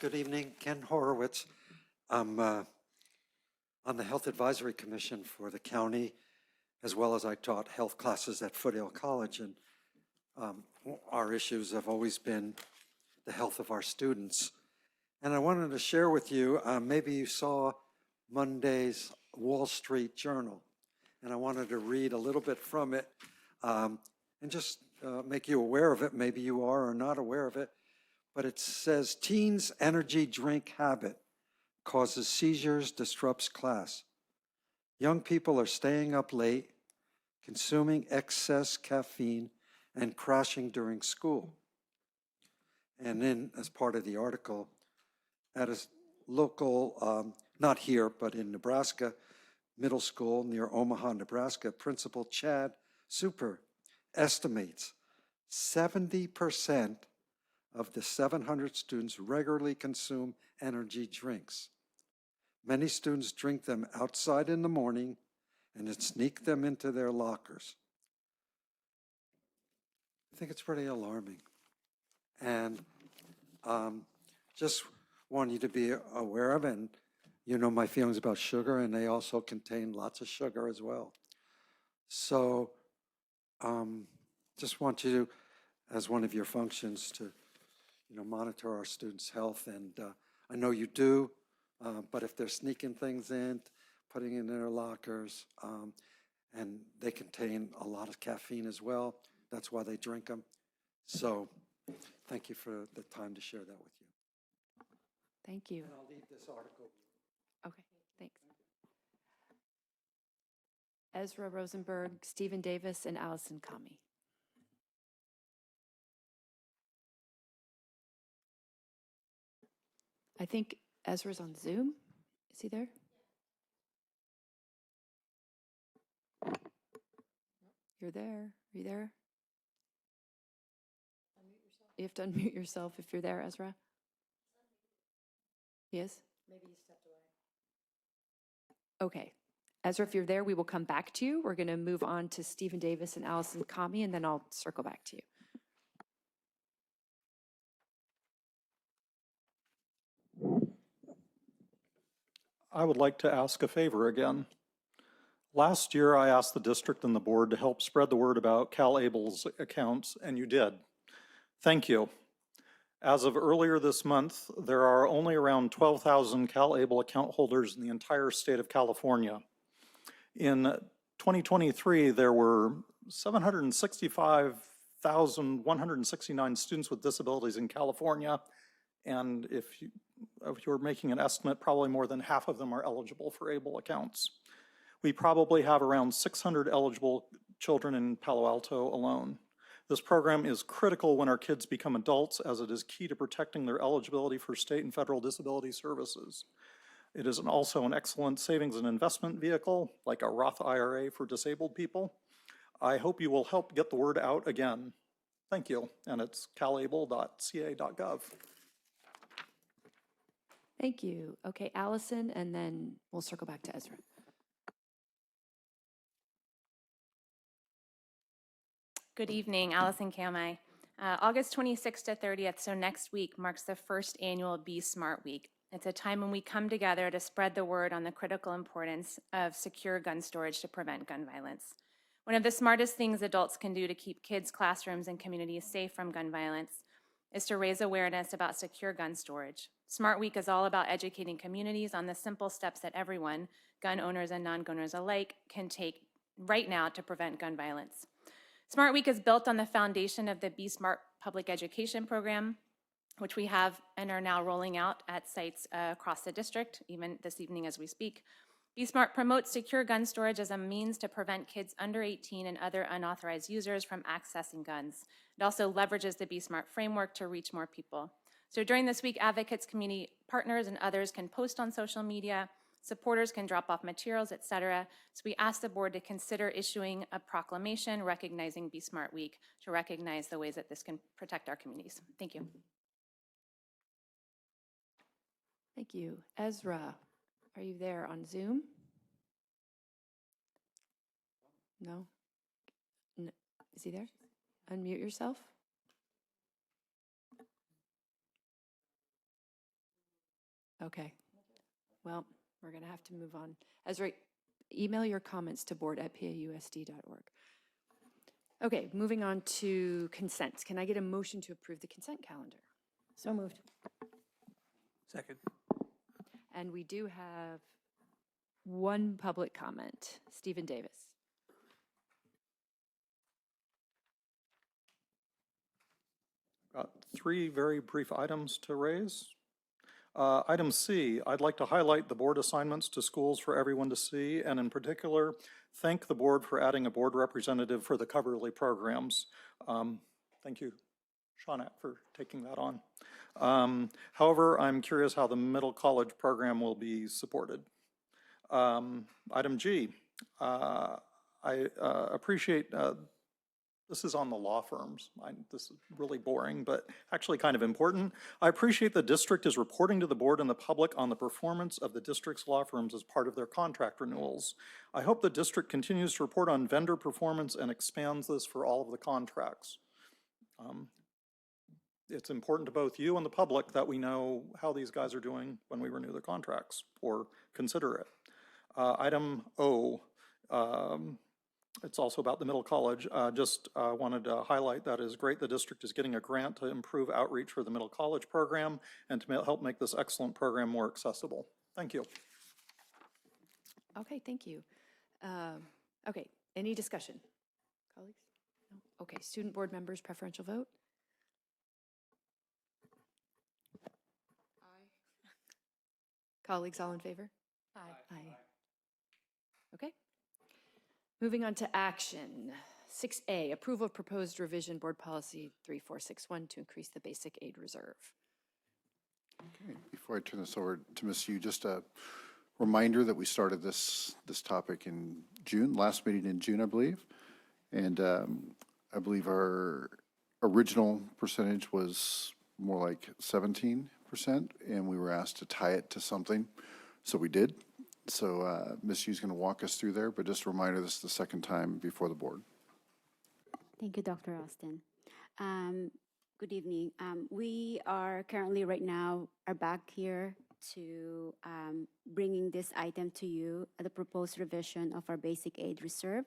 Good evening, Ken Horowitz. I'm on the Health Advisory Commission for the county, as well as I taught health classes at Foothill College, and our issues have always been the health of our students. And I wanted to share with you, maybe you saw Monday's Wall Street Journal, and I wanted to read a little bit from it and just make you aware of it. Maybe you are or not aware of it, but it says, teens' energy drink habit causes seizures, disrupts class. Young people are staying up late, consuming excess caffeine, and crashing during school. And then, as part of the article, at a local, not here, but in Nebraska, middle school near Omaha, Nebraska, Principal Chad Super estimates 70% of the 700 students regularly consume energy drinks. Many students drink them outside in the morning and then sneak them into their lockers. I think it's pretty alarming. And just want you to be aware of it. And you know my feelings about sugar, and they also contain lots of sugar as well. So just want you to, as one of your functions, to monitor our students' health. And I know you do, but if they're sneaking things in, putting in their lockers, and they contain a lot of caffeine as well, that's why they drink them. So thank you for the time to share that with you. Thank you. And I'll leave this article. Okay, thanks. Ezra Rosenberg, Stephen Davis, and Allison Kami. I think Ezra's on Zoom. Is he there? You're there. Are you there? You have to unmute yourself if you're there, Ezra. Yes? Maybe you stepped away. Okay. Ezra, if you're there, we will come back to you. We're going to move on to Stephen Davis and Allison Kami, and then I'll circle back to you. I would like to ask a favor again. Last year, I asked the district and the board to help spread the word about CalAble's accounts, and you did. Thank you. As of earlier this month, there are only around 12,000 CalAble account holders in the entire state of California. In 2023, there were 765,169 students with disabilities in California, and if you're making an estimate, probably more than half of them are eligible for ABLE accounts. We probably have around 600 eligible children in Palo Alto alone. This program is critical when our kids become adults, as it is key to protecting their eligibility for state and federal disability services. It is also an excellent savings and investment vehicle, like a Roth IRA for disabled people. I hope you will help get the word out again. Thank you, and it's calable.ca.gov. Thank you. Okay, Allison, and then we'll circle back to Ezra. Good evening, Allison Kamai. August 26th to 30th, so next week, marks the first annual Be Smart Week. It's a time when we come together to spread the word on the critical importance of secure gun storage to prevent gun violence. One of the smartest things adults can do to keep kids, classrooms, and communities safe from gun violence is to raise awareness about secure gun storage. Smart Week is all about educating communities on the simple steps that everyone, gun owners and non-gun owners alike, can take right now to prevent gun violence. Smart Week is built on the foundation of the Be Smart public education program, which we have and are now rolling out at sites across the district, even this evening as we speak. Be Smart promotes secure gun storage as a means to prevent kids under 18 and other unauthorized users from accessing guns. It also leverages the Be Smart framework to reach more people. So during this week, advocates, community partners, and others can post on social media, supporters can drop off materials, etc. So we ask the board to consider issuing a proclamation recognizing Be Smart Week to recognize the ways that this can protect our communities. Thank you. Thank you. Ezra, are you there on Zoom? No? Is he there? Unmute yourself. Okay. Well, we're going to have to move on. Ezra, email your comments to board@pausd.org. Okay, moving on to consent. Can I get a motion to approve the consent calendar? So moved. Second. And we do have one public comment. Stephen Davis. Got 3 very brief items to raise. Item C, I'd like to highlight the board assignments to schools for everyone to see, and in particular, thank the board for adding a board representative for the Coverly programs. Thank you, Shawnette, for taking that on. However, I'm curious how the middle college program will be supported. Item G, I appreciate, this is on the law firms. This is really boring, but actually kind of important. I appreciate the district is reporting to the board and the public on the performance of the district's law firms as part of their contract renewals. I hope the district continues to report on vendor performance and expands this for all of the contracts. It's important to both you and the public that we know how these guys are doing when we renew their contracts or consider it. Item O, it's also about the middle college. Just wanted to highlight that it is great the district is getting a grant to improve outreach for the middle college program and to help make this excellent program more accessible. Thank you. Okay, thank you. Okay, any discussion? Colleagues? No? Okay, student board members, preferential vote? Aye. Colleagues, all in favor? Aye. Aye. Okay. Moving on to action. 6A, approval of proposed revision board policy 3461 to increase the basic aid reserve. Okay, before I turn this over to Ms. Yu, just a reminder that we started this topic in June, last meeting in June, I believe. And I believe our original percentage was more like 17%, and we were asked to tie it to something, so we did. So Ms. Yu's going to walk us through there, but just a reminder, this is the second time before the board. Thank you, Dr. Austin. Good evening. We are currently right now are back here to bringing this item to you, the proposed revision of our basic aid reserve,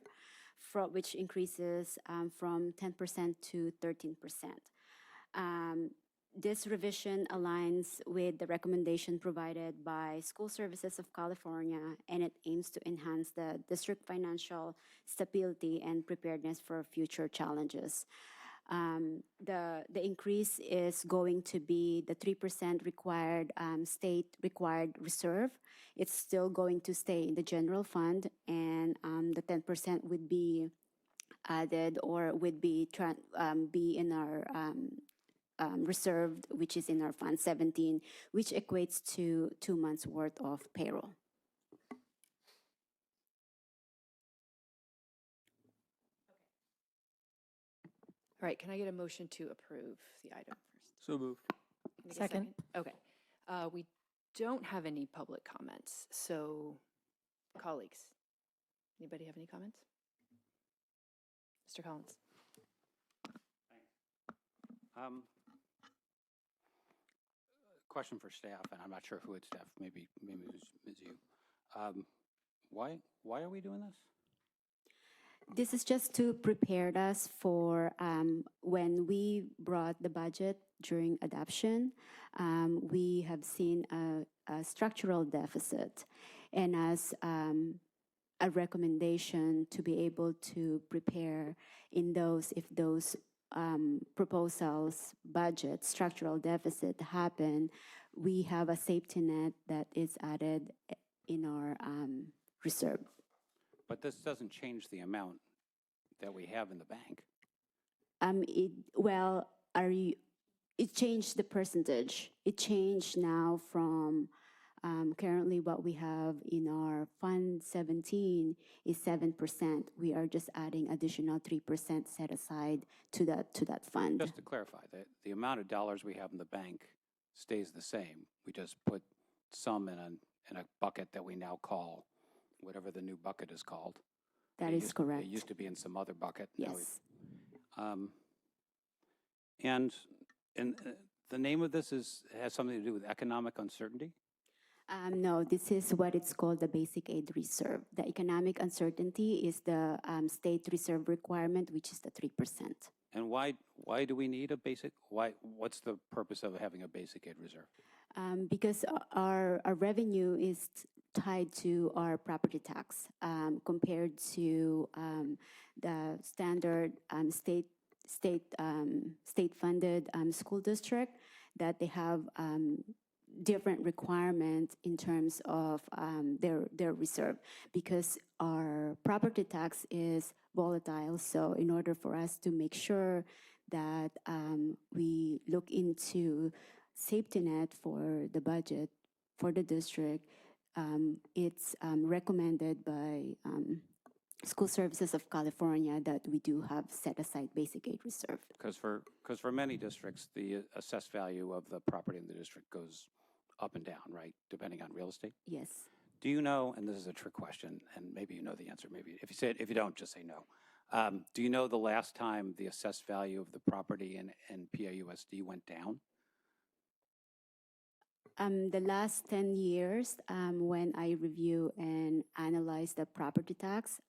which increases from 10% to 13%. This revision aligns with the recommendation provided by School Services of California, and it aims to enhance the district financial stability and preparedness for future challenges. The increase is going to be the 3% required state required reserve. It's still going to stay in the general fund, and the 10% would be added or would be in our reserved, which is in our Fund 17, which equates to 2 months' worth of payroll. All right, can I get a motion to approve the item first? So moved. Can I get a Second. Okay. We don't have any public comments, so colleagues, anybody have any comments? Mr. Collins. question for staff, and I'm not sure who it's staff, maybe it's you. Why are we doing this? This is just to prepare us for when we brought the budget during adoption. We have seen a structural deficit, and as a recommendation to be able to prepare in those, if those proposals, budget, structural deficit happen, we have a safety net that is added in our reserve. But this doesn't change the amount that we have in the bank. It changed the percentage. It changed now from currently what we have in our Fund 17 is 7%. We are just adding additional 3% set aside to that fund. Just to clarify, the amount of dollars we have in the bank stays the same. We just put some in a bucket that we now call whatever the new bucket is called. That is correct. It used to be in some other bucket. Yes. And the name of this has something to do with economic uncertainty? No, this is what it's called the basic aid reserve. The economic uncertainty is the state reserve requirement, which is the 3%. And why do we need a basic, what's the purpose of having a basic aid reserve? Because our revenue is tied to our property tax compared to the standard state-funded school district, that they have different requirements in terms of their reserve, because our property tax is volatile. So in order for us to make sure that we look into safety net for the budget for the district, it's recommended by School Services of California that we do have set aside basic aid reserve. Because for many districts, the assessed value of the property in the district goes up and down, right, depending on real estate? Yes. Do you know, and this is a trick question, and maybe you know the answer, maybe if you don't, just say no. Do you know the last time the assessed value of the property in PAUSD went down? The last 10 years, when I review and analyze the property tax,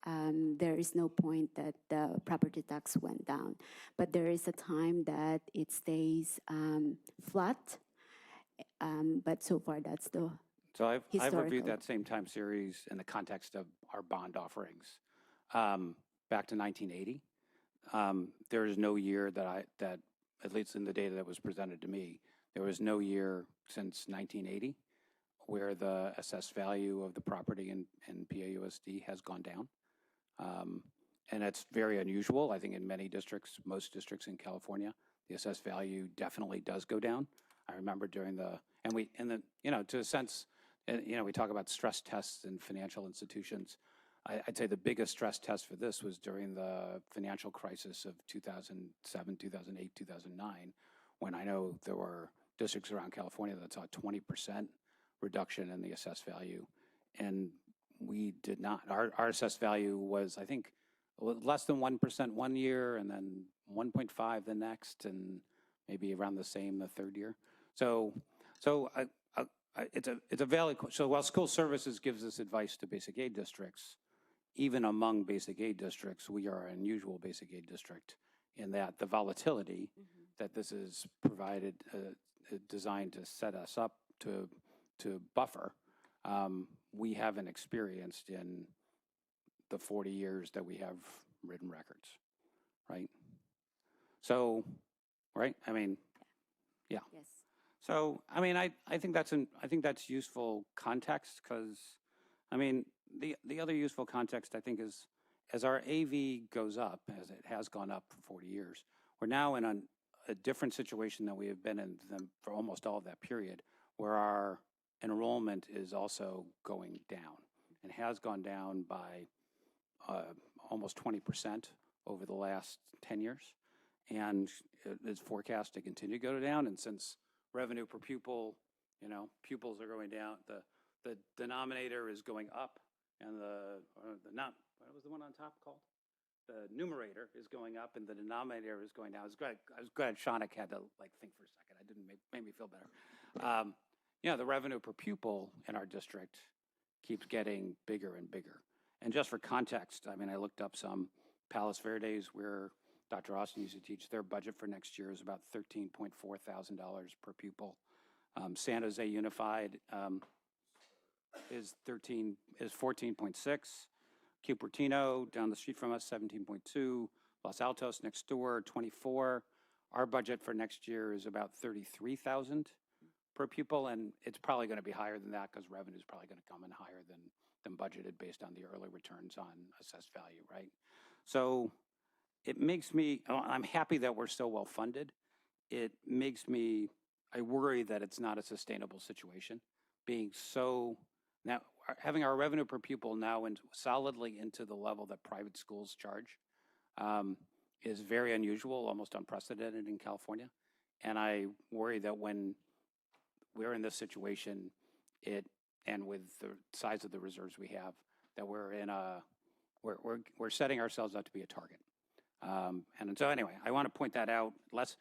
there is no point that the property tax went down. But there is a time that it stays flat. But so far, that's the So I've reviewed historical. that same time series in the context of our bond offerings back to 1980. There is no year that at least in the data that was presented to me, there was no year since 1980 where the assessed value of the property in PAUSD has gone down. And that's very unusual. I think in many districts, most districts in California, the assessed value definitely does go down. I remember during to a sense, we talk about stress tests in financial institutions. I'd say the biggest stress test for this was during the financial crisis of 2007, 2008, 2009, when I know there were districts around California that saw a 20% reduction in the assessed value. And we did not. Our assessed value was, I think, less than 1% one year, and then 1.5 the next, and maybe around the same the third year. So it's a valid question. So while School Services gives us advice to basic aid districts, even among basic aid districts, we are an unusual basic aid district in that the volatility that this is provided, designed to set us up to buffer, we haven't experienced in the 40 years that we have written records, right? So, right? I mean, yeah. Yes. So, I mean, I think that's useful context, because, I mean, the other useful context, I think, is as our AV goes up, as it has gone up for 40 years, we're now in a different situation than we have been in for almost all of that period, where our enrollment is also going down and has gone down by almost 20% over the last 10 years, and is forecast to continue to go down. And since revenue per pupil, pupils are going down, the denominator is going up, and what was the one on top called? The numerator is going up and the denominator is going down. I was glad Shaunak had to think for a second. I didn't make me feel better. You know, the revenue per pupil in our district keeps getting bigger and bigger. And just for context, I mean, I looked up some Palos Verdes where Dr. Austin used to teach. Their budget for next year is about $13.4 thousand per pupil. San Jose Unified is 14.6. Cupertino down the street from us, 17.2. Los Altos next door, 24. Our budget for next year is about 33,000 per pupil, and it's probably going to be higher than that because revenue is probably going to come in higher than budgeted based on the early returns on assessed value, right? So it makes me, I'm happy that we're so well funded. It makes me, I worry that it's not a sustainable situation. Being so, now having our revenue per pupil now solidly into the level that private schools charge is very unusual, almost unprecedented in California. And I worry that when we're in this situation, and with the size of the reserves we have, that we're in we're setting ourselves up to be a target. And so anyway, I want to point that out. The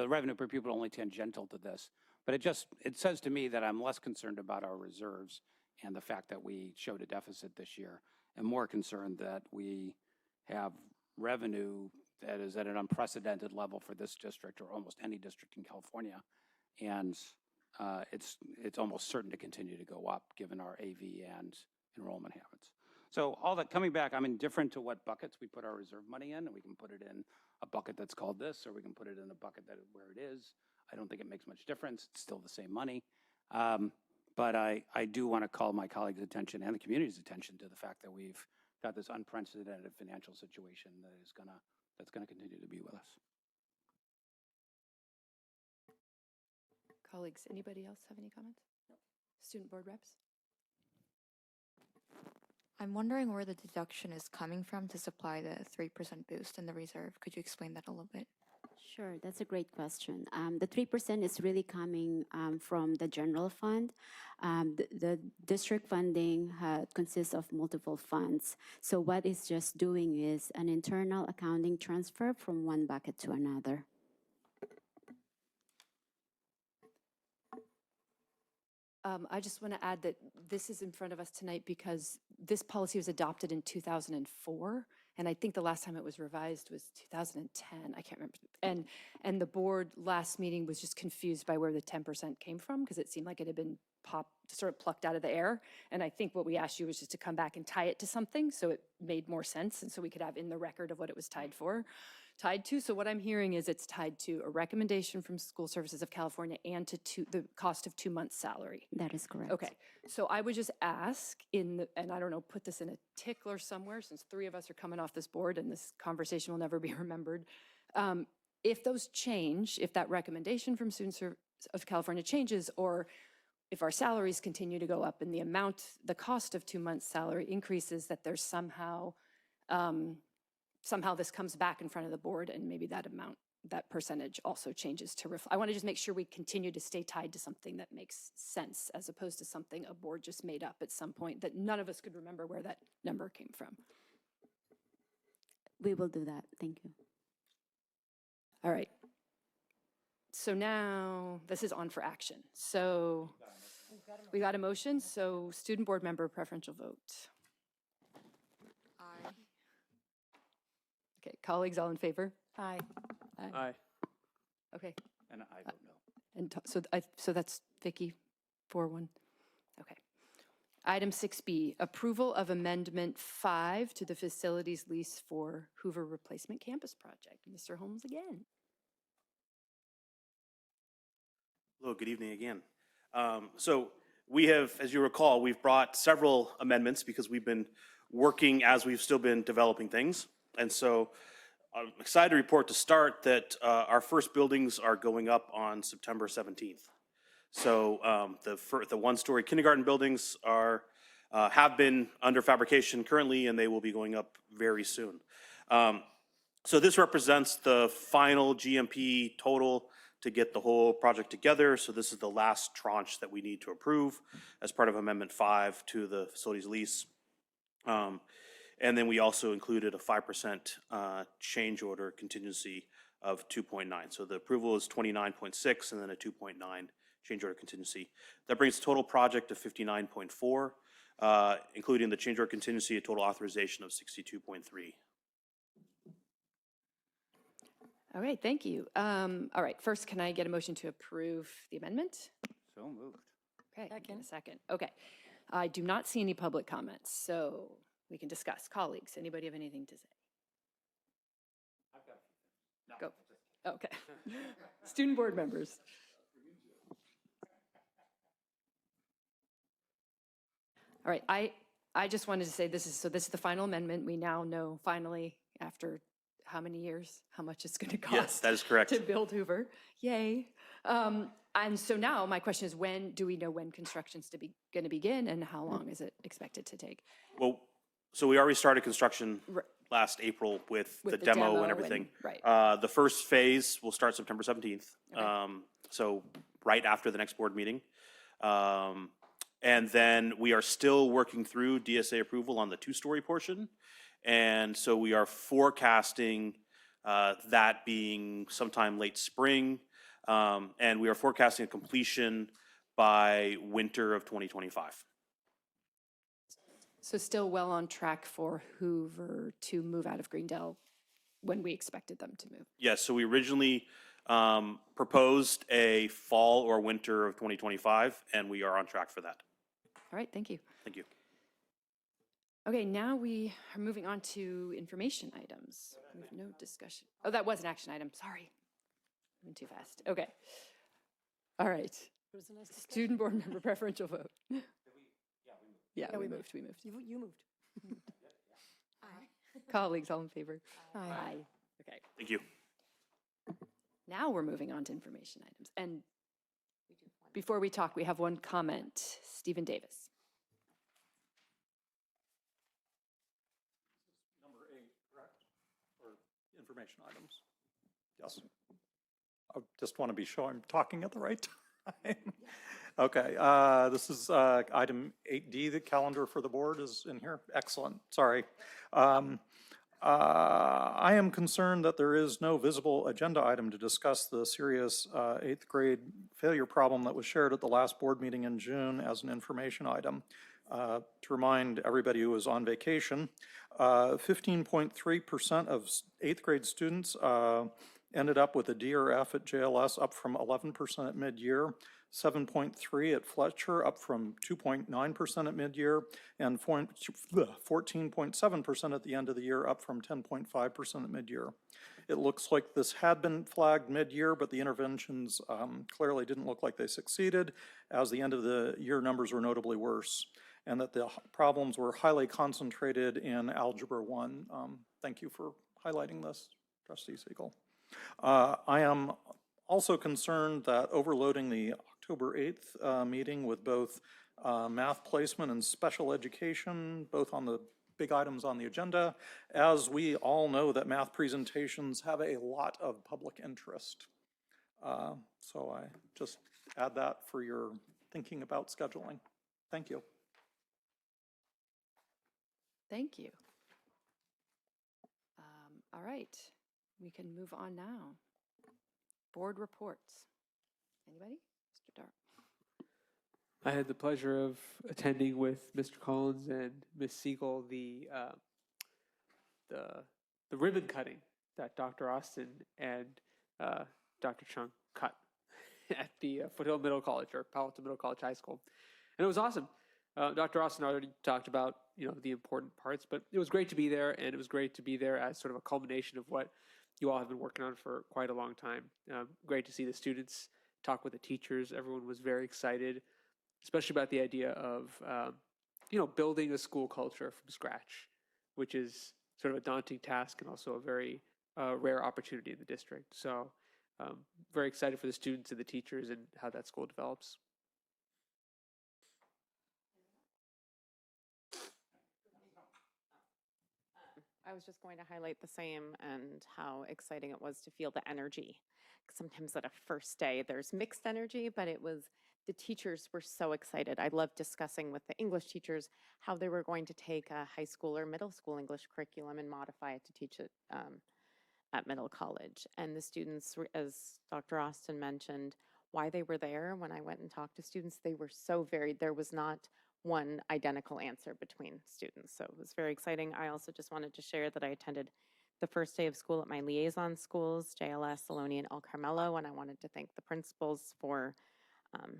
revenue per pupil only tangential to this, but it says to me that I'm less concerned about our reserves and the fact that we showed a deficit this year, and more concerned that we have revenue that is at an unprecedented level for this district or almost any district in California. And it's almost certain to continue to go up given our AV and enrollment habits. So all that coming back, I'm indifferent to what buckets we put our reserve money in, and we can put it in a bucket that's called this, or we can put it in a bucket where it is. I don't think it makes much difference. It's still the same money. But I do want to call my colleagues' attention and the community's attention to the fact that we've got this unprecedented financial situation that's gonna continue to be with us. Colleagues, anybody else have any comments? No. Student board reps? I'm wondering where the deduction is coming from to supply the 3% boost in the reserve. Could you explain that a little bit? Sure, that's a great question. The 3% is really coming from the general fund. The district funding consists of multiple funds. So what it's just doing is an internal accounting transfer from one bucket to another. I just want to add that this is in front of us tonight because this policy was adopted in 2004, and I think the last time it was revised was 2010. I can't remember. And the board last meeting was just confused by where the 10% came from because it seemed like it had been sort of plucked out of the air. And I think what we asked you was just to come back and tie it to something so it made more sense and so we could have in the record of what it was tied to. So what I'm hearing is it's tied to a recommendation from School Services of California and to the cost of 2 months' salary. That is correct. Okay, so I would just ask and I don't know, put this in a tickler somewhere since 3 of us are coming off this board and this conversation will never be remembered. If those change, if that recommendation from Student Services of California changes, or if our salaries continue to go up and the cost of 2 months' salary increases, that there's somehow this comes back in front of the board and maybe that percentage also changes to reflect. I want to just make sure we continue to stay tied to something that makes sense as opposed to something a board just made up at some point that none of us could remember where that number came from. We will do that. Thank you. All right. So now this is on for action. So we got a motion. So student board member preferential vote. Aye. Okay, colleagues, all in favor? Aye. Aye. Okay, And I vote no. and so that's Vicky, 4-1. Okay. Item 6B, approval of Amendment 5 to the facilities lease for Hoover Replacement Campus Project. Mr. Holmes again. Hello, good evening again. So we have, as you recall, we've brought several amendments because we've been working as we've still been developing things. And so I'm excited to report to start that our first buildings are going up on September 17th. So the one-story kindergarten buildings have been under fabrication currently, and they will be going up very soon. So this represents the final GMP total to get the whole project together. So this is the last tranche that we need to approve as part of Amendment 5 to the facilities lease. And then we also included a 5% change order contingency of 2.9. So the approval is 29.6 and then a 2.9 change order contingency. That brings the total project to 59.4, including the change order contingency, a total authorization of 62.3. All right, thank you. All right, first, can I get a motion to approve the amendment? So moved. Okay, in a second. Okay. I do not see any public comments, so we can discuss. Colleagues, anybody have anything to say? Go. Okay. Student board members. All right, I just wanted to say this is the final amendment. We now know finally, after how many years, how much it's going to cost. Yes, that is correct. To build Hoover. Yay. And so now my question is, when do we know when construction's going to begin, and how long is it expected to take? Well, so we already started construction Right. last April with the the demo and and- everything. right. The first phase will start September 17th. Okay. So right after the next board meeting. And then we are still working through DSA approval on the two-story portion. And so we are forecasting that being sometime late spring. And we are forecasting a completion by winter of 2025. So still well on track for Hoover to move out of Greendale when we expected them to move. Yes, so we originally proposed a fall or winter of 2025, and we are on track for that. All right, thank you. Thank you. Okay, now we are moving on to information items. We have no discussion. Oh, that was an action item, sorry. I went too fast. Okay. All right. Student board member preferential vote. Yeah, we moved. You moved. Colleagues, all in favor? Aye. Okay, Thank you. now we're moving on to information items. And before we talk, we have one comment. Stephen Davis. Number 8, correct? Or information items? Yes. I just want to be sure I'm talking at the right time. Okay, this is item 8D, the calendar for the board is in here. Excellent, sorry. I am concerned that there is no visible agenda item to discuss the serious 8th grade failure problem that was shared at the last board meeting in June as an information item. To remind everybody who was on vacation, 15.3% of 8th grade students ended up with a D or F at JLS, up from 11% at mid-year, 7.3 at Fletcher, up from 2.9% at mid-year, and 14.7% at the end of the year, up from 10.5% at mid-year. It looks like this had been flagged mid-year, but the interventions clearly didn't look like they succeeded, as the end of the year numbers were notably worse, and that the problems were highly concentrated in Algebra 1. Thank you for highlighting this, Trustee Siegel. I am also concerned that overloading the October 8th meeting with both math placement and special education, both on the big items on the agenda, as we all know that math presentations have a lot of public interest. So I just add that for your thinking about scheduling. Thank you. Thank you. All right, we can move on now. Board reports. Anybody? Mr. Dart. I had the pleasure of attending with Mr. Collins and Ms. Siegel the ribbon cutting that Dr. Austin and Dr. Chung cut at the Foothill Middle College, or Palatine Middle College High School, and it was awesome. Dr. Austin already talked about the important parts, but it was great to be there, and it was great to be there as sort of a culmination of what you all have been working on for quite a long time. Great to see the students talk with the teachers. Everyone was very excited, especially about the idea of, building a school culture from scratch, which is sort of a daunting task and also a very rare opportunity in the district. So very excited for the students and the teachers and how that school develops. I was just going to highlight the same and how exciting it was to feel the energy. Sometimes at a first day, there's mixed energy, but the teachers were so excited. I loved discussing with the English teachers how they were going to take a high school or middle school English curriculum and modify it to teach it at Middle College. And the students, as Dr. Austin mentioned, why they were there, when I went and talked to students, they were so varied. There was not one identical answer between students. So it was very exciting. I also just wanted to share that I attended the first day of school at my liaison schools, JLS, Ohlone, and El Carmelo, and I wanted to thank the principals for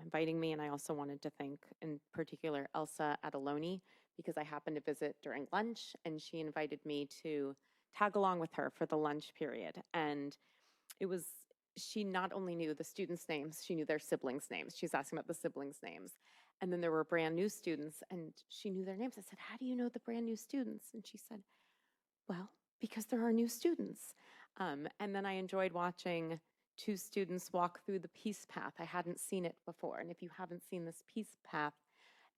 inviting me. And I also wanted to thank, in particular, Elsa at Ohlone, because I happened to visit during lunch, and she invited me to tag along with her for the lunch period. And it was, she not only knew the students' names, she knew their siblings' names. She was asking about the siblings' names. And then there were brand new students, and she knew their names. I said, how do you know the brand new students? And she said, well, because there are new students. And then I enjoyed watching two students walk through the peace path. I hadn't seen it before. And if you haven't seen this peace path,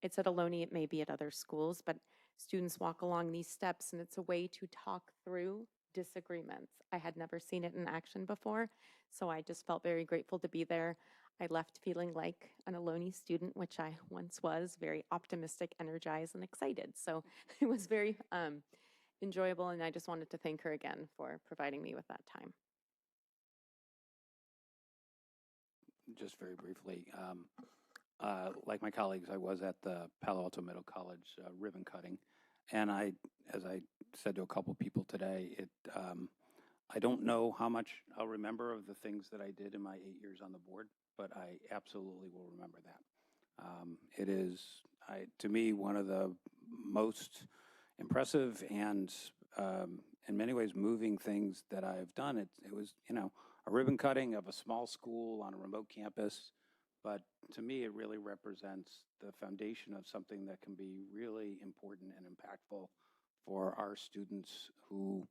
it's at Ohlone, it may be at other schools, but students walk along these steps, and it's a way to talk through disagreements. I had never seen it in action before, so I just felt very grateful to be there. I left feeling like an Ohlone student, which I once was, very optimistic, energized, and excited. So it was very enjoyable, and I just wanted to thank her again for providing me with that time. Just very briefly, like my colleagues, I was at the Palo Alto Middle College ribbon cutting, and as I said to a couple people today, I don't know how much I'll remember of the things that I did in my 8 years on the board, but I absolutely will remember that. It is, to me, one of the most impressive and, in many ways, moving things that I've done. It was, a ribbon cutting of a small school on a remote campus, but to me, it really represents the foundation of something that can be really important and impactful for our students who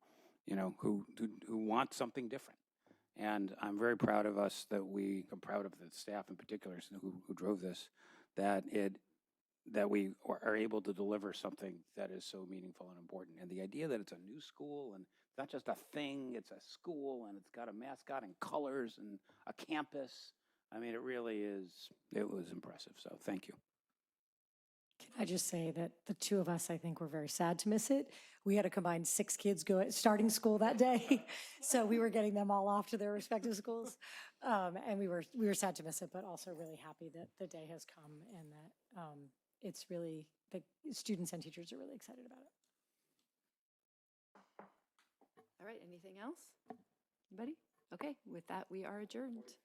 want something different. And I'm very proud of us I'm proud of the staff in particular who drove this, that we are able to deliver something that is so meaningful and important. And the idea that it's a new school and it's not just a thing, it's a school and it's got a mascot and colors and a campus. I mean, it really is, it was impressive. So thank you. Can I just say that the two of us, I think, were very sad to miss it. We had a combined 6 kids starting school that day. So we were getting them all off to their respective schools. And we were sad to miss it, but also really happy that the day has come and that it's really, the students and teachers are really excited about it. All right, anything else? Anybody? Okay, with that, we are adjourned.